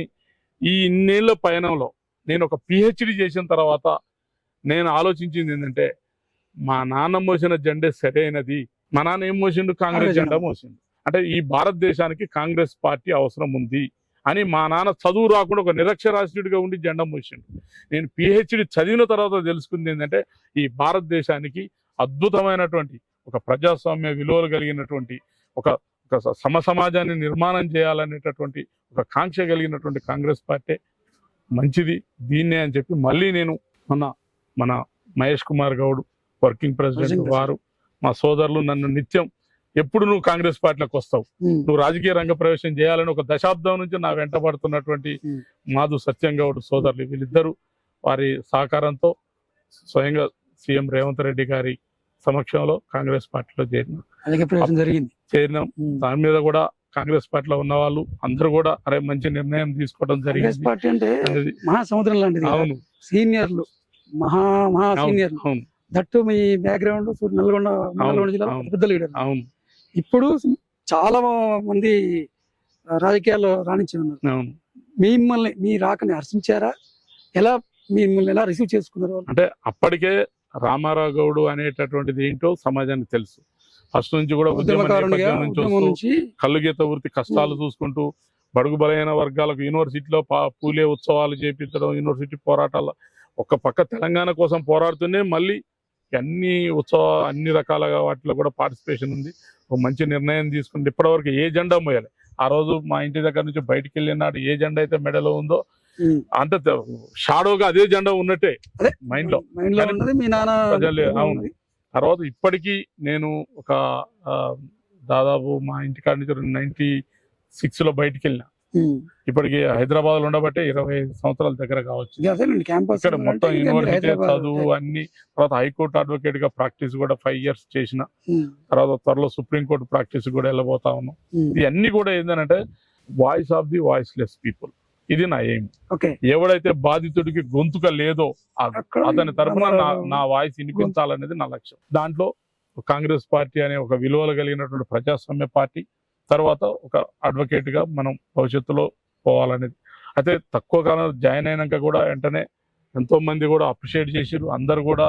ఈ ఇన్నేళ్ల పయనంలో నేను ఒక పిహెచ్డి చేసిన తర్వాత నేను ఆలోచించింది ఏంటంటే, మా నాన్న మోసిన జెండే సరైనది. మా నాన్న ఏం మోసిండు? కాంగ్రెస్ జెండా మోసిండు. అంటే ఈ భారతదేశానికి కాంగ్రెస్ పార్టీ అవసరం ఉంది అని మా నాన్న చదువు రాకుండా ఒక నిరక్షరాస్యుడిగా ఉండి జెండా మోసిండు. నేను పిహెచ్డి చదివిన తర్వాత తెలుసుకుంది ఏంటంటే, ఈ భారతదేశానికి అద్భుతమైనటువంటి ఒక ప్రజాస్వామ్య విలువలు కలిగినటువంటి ఒక సమాజాన్ని నిర్మాణం చేయాలనేటటువంటి ఒక కాంక్ష కలిగినటువంటి కాంగ్రెస్ పార్టీ మంచిది, దీన్నే అని చెప్పి మళ్ళీ నేను మన మహేష్ కుమార్ గౌడ్ వర్కింగ్ ప్రెసిడెంట్ వారు, మా సోదరులు నన్ను నిత్యం ఎప్పుడు నువ్వు కాంగ్రెస్ పార్టీలోకి వస్తావు, నువ్వు రాజకీయ రంగ ప్రవేశం చేయాలని ఒక దశాబ్దం నుంచి నా వెంట పడుతున్నటువంటి మాధు సత్యం గౌడ్ సోదరులు వీళ్ళిద్దరూ వారి సహకారంతో స్వయంగా సీఎం రేవంత్ రెడ్డి గారి సమక్షంలో కాంగ్రెస్ పార్టీలో చేరినాం. దాని మీద కూడా కాంగ్రెస్ పార్టీలో ఉన్న వాళ్ళు అందరూ కూడా అరే మంచి నిర్ణయం తీసుకోవడం జరిగింది. పార్టీ అంటే మహాసముద్రం లాంటిది. అవును, సీనియర్లు, మహా సీనియర్లు. అవును, దట్టు మీ బ్యాక్గ్రౌండ్ నల్గొండ జిల్లా పెద్ద లీడర్. అవును, ఇప్పుడు చాలా మంది రాజకీయాల్లో రాణించి ఉన్నారు. అవును. మిమ్మల్ని మీ రాకని హర్షించారా? మిమ్మల్ని ఎలా రిసీవ్ చేసుకున్నారు? అంటే అప్పటికే రామారావు గౌడ్ అనేటటువంటిది ఏంటో సమాజానికి తెలుసు. ఫస్ట్ నుంచి కూడా కళ్ళు గీత వృత్తి కష్టాలు చూసుకుంటూ బడుగు బలైన వర్గాలకు యూనివర్సిటీలో పూలే ఉత్సవాలు చేపించడం, యూనివర్సిటీ పోరాటాలు ఒక పక్క తెలంగాణ కోసం పోరాడుతూనే మళ్ళీ అన్ని రకాలుగా వాటిలో కూడా పార్టిసిపేషన్ ఉంది. ఒక మంచి నిర్ణయం తీసుకుంటే ఇప్పటివరకు ఏ జెండా మోయాలి. ఆ రోజు మా ఇంటి దగ్గర నుంచి బయటికి వెళ్ళినాడు ఏ జెండా అయితే మెడలో ఉందో అంత షాడోగా అదే జెండా ఉన్నట్టే మైండ్ లో. అవును. తర్వాత ఇప్పటికీ నేను ఒక దాదాపు మా ఇంటికాడ నుంచి 96 లో బయటికి వెళ్ళిన, ఇప్పటికి హైదరాబాద్ లో ఉండబట్టే 25 సంవత్సరాల దగ్గర కావచ్చు. ఇక్కడ మొత్తం యూనివర్సిటీ చదువు అన్ని, తర్వాత హైకోర్టు అడ్వకేట్ గా ప్రాక్టీస్ కూడా 5 years చేసిన, తర్వాత త్వరలో సుప్రీంకోర్టు ప్రాక్టీస్ కూడా వెళ్ళబోతా ఉన్నాం. ఇవన్నీ కూడా ఏంటంటే voice of the voiceless people, ఇది నా ఎయిమ్. ఎవడైతే బాధితుడికి గొంతుక లేదో అతని తరఫున నా వాయిస్ వినిపించాలనేది నా లక్ష్యం. దాంట్లో కాంగ్రెస్ పార్టీ అనే ఒక విలువలు కలిగినటువంటి ప్రజాస్వామ్య పార్టీ, తర్వాత ఒక అడ్వకేట్ గా మనం భవిష్యత్తులో పోవాలనేది. అయితే తక్కువ కాలం జాయిన్ అయినాక కూడా వెంటనే ఎంతో మంది కూడా అప్రిషియేట్ చేసిరు. అందరు కూడా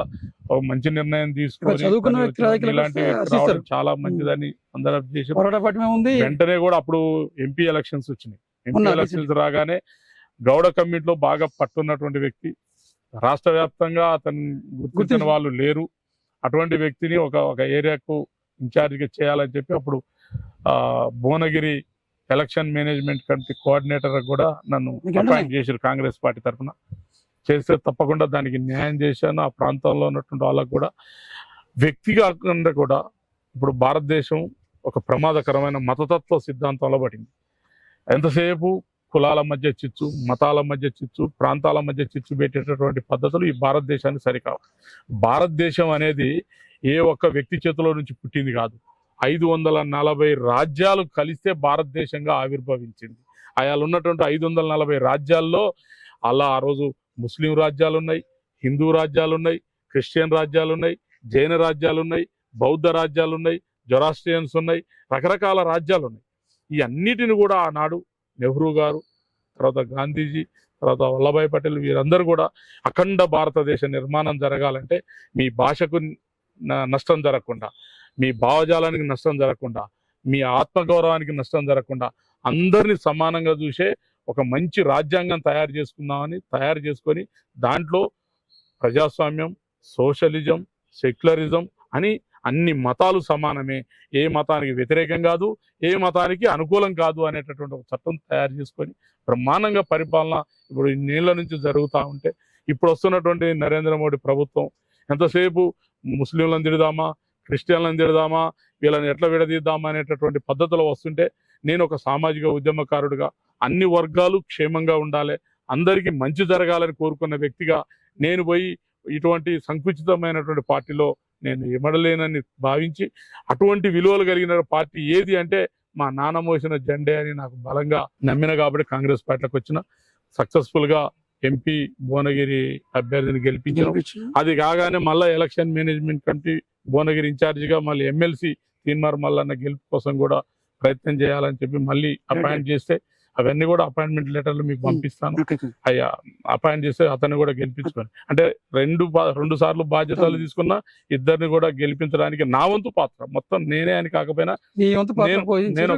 ఒక మంచి నిర్ణయం తీసుకొని ఇలాంటి రావడం చాలా మంచిదని అందరూ చేశారు. వెంటనే కూడా అప్పుడు ఎంపీ ఎలక్షన్స్ వచ్చినాయి. ఎంపీ ఎలక్షన్స్ రాగానే గౌడ కమ్యూనిటీలో బాగా పట్టున్నటువంటి వ్యక్తి, రాష్ట్ర వ్యాప్తంగా అతను గుర్తించిన వాళ్ళు లేరు, అటువంటి వ్యక్తిని ఒక ఏరియాకు ఇన్ఛార్జిగా చేయాలని చెప్పి అప్పుడు Bhuvanagiri election management committee coordinator కూడా నన్ను అపాయింట్ చేశారు కాంగ్రెస్ పార్టీ తరఫున. చేస్తే తప్పకుండా దానికి న్యాయం చేశాను. ఆ ప్రాంతంలో ఉన్నటువంటి వాళ్ళకు కూడా వ్యక్తిగా కూడా ఇప్పుడు భారతదేశం ఒక ప్రమాదకరమైన మతతత్వ సిద్ధాంతంలో పడింది. ఎంతసేపు కులాల మధ్య చిచ్చు, మతాల మధ్య చిచ్చు, ప్రాంతాల మధ్య చిచ్చు పెట్టేటటువంటి పద్ధతులు ఈ భారతదేశానికి సరికావు. భారతదేశం అనేది ఏ ఒక్క వ్యక్తి చేతిలో నుంచి పుట్టింది కాదు. 540 రాజ్యాలు కలిస్తే భారతదేశంగా ఆవిర్భవించింది. అలా ఉన్నటువంటి 540 రాజ్యాల్లో అలా ఆ రోజు ముస్లిం రాజ్యాలు ఉన్నాయి, హిందూ రాజ్యాలు ఉన్నాయి, క్రిస్టియన్ రాజ్యాలు ఉన్నాయి, జైన రాజ్యాలు ఉన్నాయి, బౌద్ధ రాజ్యాలు ఉన్నాయి, జొరాస్ట్రియన్స్ ఉన్నాయి, రకరకాల రాజ్యాలు ఉన్నాయి. ఈ అన్నిటిని కూడా ఆనాడు నెహ్రూ గారు, తర్వాత గాంధీజీ, తర్వాత వల్లభాయ్ పటేల్ వీరందరూ కూడా అఖండ భారతదేశ నిర్మాణం జరగాలంటే మీ భాషకు నష్టం జరగకుండా, మీ భావజాలానికి నష్టం జరగకుండా, మీ ఆత్మగౌరవానికి నష్టం జరగకుండా అందరినీ సమానంగా చూసే ఒక మంచి రాజ్యాంగం తయారు చేసుకొని దాంట్లో ప్రజాస్వామ్యం, సోషలిజం, సెక్యులరిజం అని అన్ని మతాలు సమానమే, ఏ మతానికి వ్యతిరేకం కాదు, ఏ మతానికి అనుకూలం కాదు అనేటటువంటి ఒక చట్టం తయారు చేసుకొని బ్రహ్మాండంగా పరిపాలన ఇప్పుడు ఇన్నేళ్ల నుంచి జరుగుతూ ఉంటే, ఇప్పుడు వస్తున్నటువంటి నరేంద్ర మోడీ ప్రభుత్వం ఎంతసేపు ముస్లింలను తిడదామా, క్రిస్టియన్లను తిడదామా, వీళ్ళని ఎట్లా విడదీద్దామా అనేటటువంటి పద్ధతులు వస్తుంటే, నేను ఒక సామాజిక ఉద్యమకారుడిగా అన్ని వర్గాలు క్షేమంగా ఉండాలి, అందరికీ మంచి జరగాలని కోరుకున్న వ్యక్తిగా నేను పోయి ఇటువంటి సంకుచితమైనటువంటి పార్టీలో నేను ఇమడలేనని భావించి, అటువంటి విలువలు కలిగిన పార్టీ ఏది అంటే మా నాన్న మోసిన జెండే అని నాకు బలంగా నమ్మిన కాబట్టి కాంగ్రెస్ పార్టీలోకి వచ్చిన. సక్సెస్ఫుల్గా ఎంపీ భువనగిరి అభ్యర్థిని గెలిపించాం. అది కాగానే మళ్ళీ ఎలక్షన్ మేనేజ్మెంట్ కమిటీ భువనగిరి ఇన్ఛార్జిగా మళ్ళీ ఎమ్మెల్సీ తీన్మార్ మల్లన్న గెలుపు కోసం కూడా ప్రయత్నం చేయాలని చెప్పి మళ్ళీ అపాయింట్ చేస్తే, అవన్నీ కూడా అపాయింట్మెంట్ లెటర్లు మీకు పంపిస్తాను. అయ్యా అపాయింట్ చేస్తే అతన్ని కూడా గెలిపించుకొని, అంటే రెండు సార్లు బాధ్యతలు తీసుకున్న ఇద్దరిని కూడా గెలిపించడానికి నా వంతు పాత్ర, మొత్తం నేనే అని కాకపోయినా నేను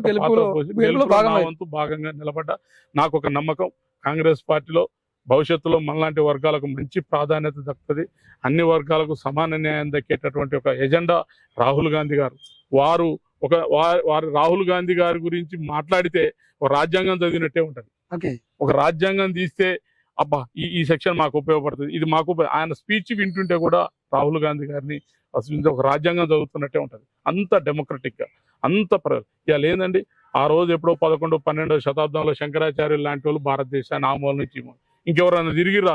నా వంతు భాగంగా నిలబడ్డా. నాకు ఒక నమ్మకం, కాంగ్రెస్ పార్టీలో భవిష్యత్తులో మనలాంటి వర్గాలకు మంచి ప్రాధాన్యత దక్కుతుంది, అన్ని వర్గాలకు సమాన న్యాయం దక్కేటటువంటి ఒక ఎజెండా రాహుల్ గాంధీ గారు. వారు రాహుల్ గాంధీ గారి గురించి మాట్లాడితే ఒక రాజ్యాంగం చదివినట్టే ఉంటది. ఒక రాజ్యాంగం తీస్తే అబ్బా ఈ సెక్షన్ మాకు ఉపయోగపడుతుంది, ఇది మాకు ఆయన స్పీచ్ వింటుంటే కూడా రాహుల్ గాంధీ గారిని అసలు ఒక రాజ్యాంగం చదువుతున్నట్టే ఉంటది. అంత డెమోక్రటిక్ గా, అంత ఇవాళ ఏందండి, ఆ రోజు ఎప్పుడో 11వ 12వ శతాబ్దంలో శంకరాచార్యులు లాంటి వాళ్ళు భారతదేశాన్ని ఆ మూల నుంచి ఇంకెవరైనా తిరిగిరా?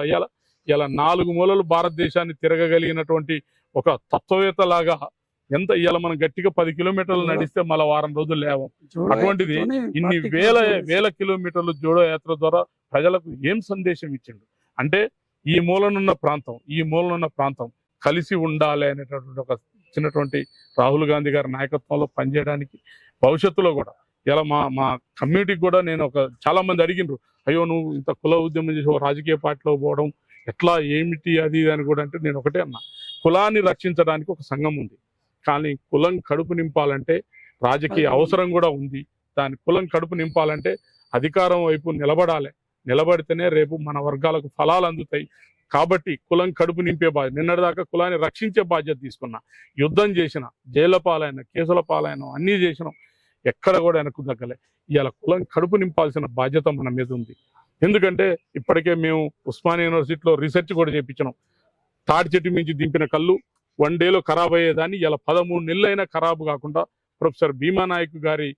ఇలా 4 మూలలు భారతదేశాన్ని తిరగగలిగినటువంటి ఒక తత్వవేత్త లాగా ఎంత ఇవాళ మనం గట్టిగా 10 కిలోమీటర్లు నడిస్తే మళ్ళీ వారం రోజులు లేవం. అటువంటిది ఇన్ని వేల కిలోమీటర్లు జోడో యాత్ర ద్వారా ప్రజలకు ఏం సందేశం ఇచ్చిండు అంటే, ఈ మూలనున్న ప్రాంతం కలిసి ఉండాలి అనేటటువంటి ఒక చిన్నటువంటి రాహుల్ గాంధీ గారి నాయకత్వంలో పనిచేయడానికి భవిష్యత్తులో కూడా ఇలా మా కమ్యూనిటీకి కూడా నేను చాలా మంది అడిగినారు, అయ్యో నువ్వు ఇంత కుల ఉద్యమం చేసి ఒక రాజకీయ పార్టీలో పోవడం ఎట్లా, ఏమిటి అది అని కూడా. అంటే నేను ఒకటే అన్నా, కులాన్ని రక్షించడానికి ఒక సంఘం ఉంది, కానీ కులం కడుపు నింపాలంటే రాజకీయ అవసరం కూడా ఉంది. దాని కులం కడుపు నింపాలంటే అధికారం వైపు నిలబడితేనే రేపు మన వర్గాలకు ఫలాలు అందుతాయి. కాబట్టి కులం కడుపు నింపే బాధ్యత, నిన్నటిదాకా కులాన్ని రక్షించే బాధ్యత తీసుకున్నా, యుద్ధం చేసిన, జైళ్ల పాలైన, కేసుల పాలైన, అన్నీ చేసినాం, ఎక్కడ కూడా వెనక్కు తగ్గలే. ఇవాళ కులం కడుపు నింపాల్సిన బాధ్యత మన మీద ఉంది. ఎందుకంటే ఇప్పటికే మేము ఉస్మానియా యూనివర్సిటీలో రీసెర్చ్ కూడా చేయించినాం. తాటి చెట్టు మించి దింపిన కళ్ళు 1 డేలో ఖరాబ్ అయ్యేదాన్ని ఇలా 13 నెలలైనా ఖరాబు కాకుండా ప్రొఫెసర్ భీమా నాయక్ గారి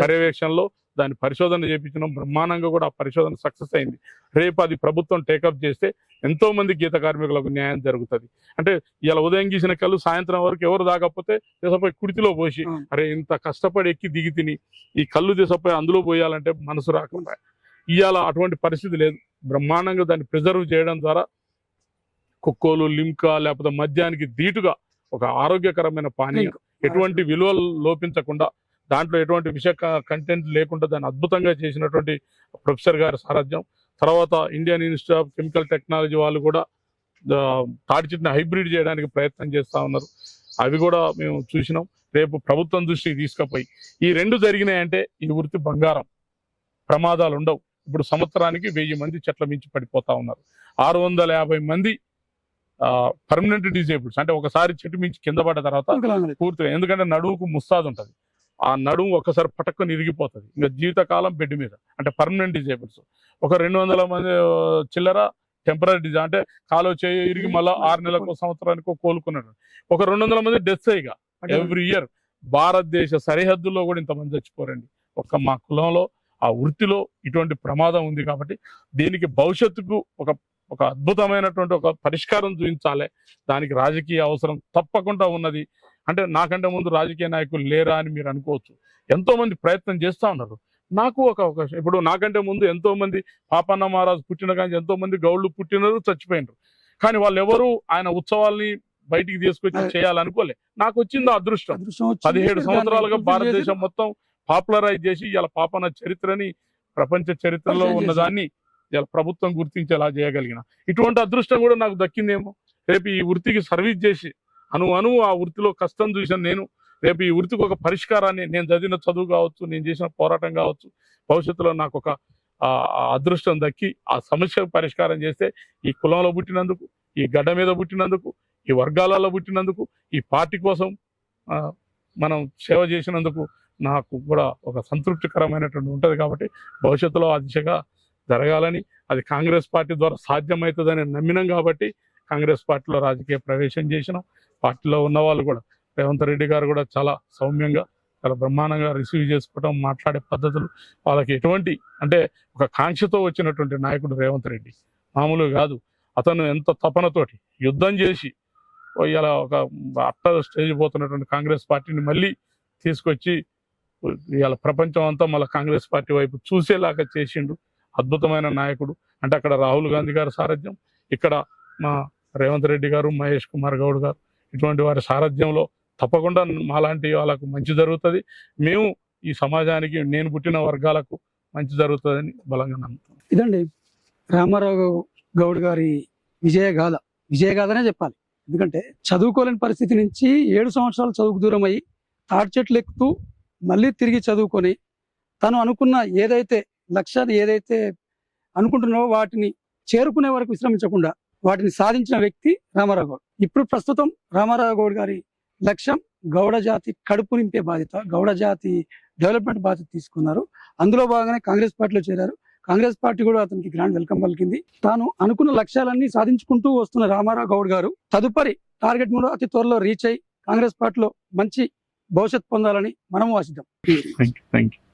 పర్యవేక్షణలో దాన్ని పరిశోధన చేయించడం బ్రహ్మాండంగా కూడా ఆ పరిశోధన సక్సెస్ అయింది. రేపు అది ప్రభుత్వం టేకప్ చేస్తే ఎంతో మంది గీత కార్మికులకు న్యాయం జరుగుతుంది. అంటే ఇలా ఉదయం గీసిన కళ్ళు సాయంత్రం వరకు ఎవరు దాకపోతే దేశపై కుడితిలో పోసి, అరే ఇంత కష్టపడి ఎక్కి దిగి తిని ఈ కళ్ళు దేశపై అందులో పోయాలంటే మనసు రాకుండా, ఇవాళ అటువంటి పరిస్థితి లేదు. బ్రహ్మాండంగా దాన్ని ప్రిజర్వ్ చేయడం ద్వారా కుక్కోలు, లిమ్కా లేకపోతే మద్యానికి ధీటుగా ఒక ఆరోగ్యకరమైన పానీయం, ఎటువంటి విలువలు లోపించకుండా, దాంట్లో ఎటువంటి విష కంటెంట్ లేకుండా దాన్ని అద్భుతంగా చేసినటువంటి ప్రొఫెసర్ గారి సారథ్యం. తర్వాత Indian institute of chemical technology వాళ్ళు కూడా తాటి చెట్టుని హైబ్రిడ్ చేయడానికి ప్రయత్నం చేస్తూ ఉన్నారు. అవి కూడా మేము చూసినాం. రేపు ప్రభుత్వం దృష్టికి తీసుకుపోయి ఈ 2 జరిగినాయంటే ఈ వృత్తి బంగారం, ప్రమాదాలు ఉండవు. ఇప్పుడు సంవత్సరానికి 1000 మంది చెట్ల మించి పడిపోతా ఉన్నారు. 650 మంది పర్మనెంట్ డిజేబుల్స్, అంటే ఒకసారి చెట్టు మించి కింద పడ్డ తర్వాత పూర్తిగా, ఎందుకంటే నడువుకు ముస్తాదు ఉంటుంది, ఆ నడుము ఒకసారి పటక్కుని ఇరిగిపోతుంది, ఇంకా జీవితకాలం బెడ్ మీద, అంటే పర్మనెంట్ డిజేబుల్స్. ఒక 200 మంది చిల్లర టెంపరీ డిజైన్, అంటే కాలో చేయి ఇరిగి మళ్ళీ 6 నెలలకు సంవత్సరానికి కోలుకున్నాడు. ఒక 200 మంది డెత్స్ అయ్యిగా ఎవ్రీ ఇయర్. భారతదేశ సరిహద్దుల్లో కూడా ఇంతమంది చచ్చిపోరండి. మా కులంలో ఆ వృత్తిలో ఇటువంటి ప్రమాదం ఉంది కాబట్టి దీనికి భవిష్యత్తుకు ఒక అద్భుతమైనటువంటి ఒక పరిష్కారం చూపించాలి. దానికి రాజకీయ అవసరం తప్పకుండా ఉన్నది. అంటే నాకంటే ముందు రాజకీయ నాయకులు లేరా అని మీరు అనుకోవచ్చు. ఎంతో మంది ప్రయత్నం చేస్తూ ఉన్నారు. నాకు ఒక అవకాశం. ఇప్పుడు నాకంటే ముందు ఎంతో మంది పాపన్న మహారాజు పుట్టిన కానీ ఎంతో మంది గౌళ్ళు పుట్టినారు, చచ్చిపోయినారు. కానీ వాళ్ళు ఎవరు ఆయన ఉత్సవాల్ని బయటికి తీసుకొచ్చి చేయాలనుకోలే. నాకు వచ్చింది ఆ అదృష్టం. 17 సంవత్సరాలుగా భారతదేశం మొత్తం పాపులరైజ్ చేసి ఇలా పాపన చరిత్రని ప్రపంచ చరిత్రలో ఉన్నదాన్ని ఇలా ప్రభుత్వం గుర్తించేలా చేయగలిగిన ఇటువంటి అదృష్టం కూడా నాకు దక్కిందేమో. రేపు ఈ వృత్తికి సర్వీస్ చేసి అణువు ఆ వృత్తిలో కష్టం చూసిన నేను రేపు ఈ వృత్తికి ఒక పరిష్కారాన్ని, నేను చదివిన చదువు కావచ్చు, నేను చేసిన పోరాటం కావచ్చు, భవిష్యత్తులో నాకు ఒక అదృష్టం దక్కి ఆ సమస్యకు పరిష్కారం చేస్తే ఈ కులంలో పుట్టినందుకు, ఈ గడ్డ మీద పుట్టినందుకు, ఈ వర్గాలలో పుట్టినందుకు, ఈ పార్టీ కోసం మనం సేవ చేసినందుకు నాకు కూడా ఒక సంతృప్తికరమైనటువంటి ఉంటుంది. కాబట్టి భవిష్యత్తులో ఆ దిశగా జరగాలని, అది కాంగ్రెస్ పార్టీ ద్వారా సాధ్యమవుతుందని నమ్మినాం కాబట్టి కాంగ్రెస్ పార్టీలో రాజకీయ ప్రవేశం చేసినాం. పార్టీలో ఉన్న వాళ్ళు కూడా రేవంత్ రెడ్డి గారు కూడా చాలా సౌమ్యంగా, చాలా బ్రహ్మాండంగా రిసీవ్ చేసుకోవడం, మాట్లాడే పద్ధతులు, వాళ్ళకి ఎటువంటి అంటే ఒక కాంక్షతో వచ్చినటువంటి నాయకుడు రేవంత్ రెడ్డి మామూలుగా కాదు. అతను ఎంత తపనతోటి యుద్ధం చేసి ఇలా ఒక అట్ట స్టేజ్ పోతున్నటువంటి కాంగ్రెస్ పార్టీని మళ్ళీ తీసుకొచ్చి ఇవాళ ప్రపంచం అంతా మళ్ళీ కాంగ్రెస్ పార్టీ వైపు చూసేలాగా చేసిండు. అద్భుతమైన నాయకుడు. అంటే అక్కడ రాహుల్ గాంధీ గారి సారథ్యం, ఇక్కడ మా రేవంత్ రెడ్డి గారు, మహేష్ కుమార్ గౌడ్ గారు, ఇటువంటి వారి సారథ్యంలో తప్పకుండా మాలాంటి వాళ్ళకు మంచి జరుగుతుంది. మేము ఈ సమాజానికి, నేను పుట్టిన వర్గాలకు మంచి జరుగుతుందని బలంగా నమ్ముతాం. ఇదండి రామారావు గౌడ్ గారి విజయగాథనే చెప్పాలి. ఎందుకంటే చదువుకోలేని పరిస్థితి నుంచి 7 సంవత్సరాలు చదువుకు దూరం అయ్యి తాటి చెట్లు ఎక్కుతూ మళ్ళీ తిరిగి చదువుకొని తను అనుకున్న లక్ష్యాన్ని ఏదైతే అనుకుంటున్నావో వాటిని చేరుకునే వరకు విశ్రమించకుండా వాటిని సాధించిన వ్యక్తి రామారావు గౌడ్. ఇప్పుడు ప్రస్తుతం రామారావు గౌడ్ గారి లక్ష్యం గౌడ జాతి కడుపు నింపే బాధ్యత, గౌడ జాతి డెవలప్మెంట్ బాధ్యత తీసుకున్నారు. అందులో భాగంగానే కాంగ్రెస్ పార్టీలో చేరారు. కాంగ్రెస్ పార్టీ కూడా అతనికి గ్రాండ్ వెల్కమ్ పలికింది. తాను అనుకున్న లక్ష్యాలన్నీ సాధించుకుంటూ వస్తున్న రామారావు గౌడ్ గారు తదుపరి టార్గెట్ కూడా అతి త్వరలో రీచ్ అయ్యి కాంగ్రెస్ పార్టీలో మంచి భవిష్యత్ పొందాలని మనము ఆశిద్దాం. Thank you.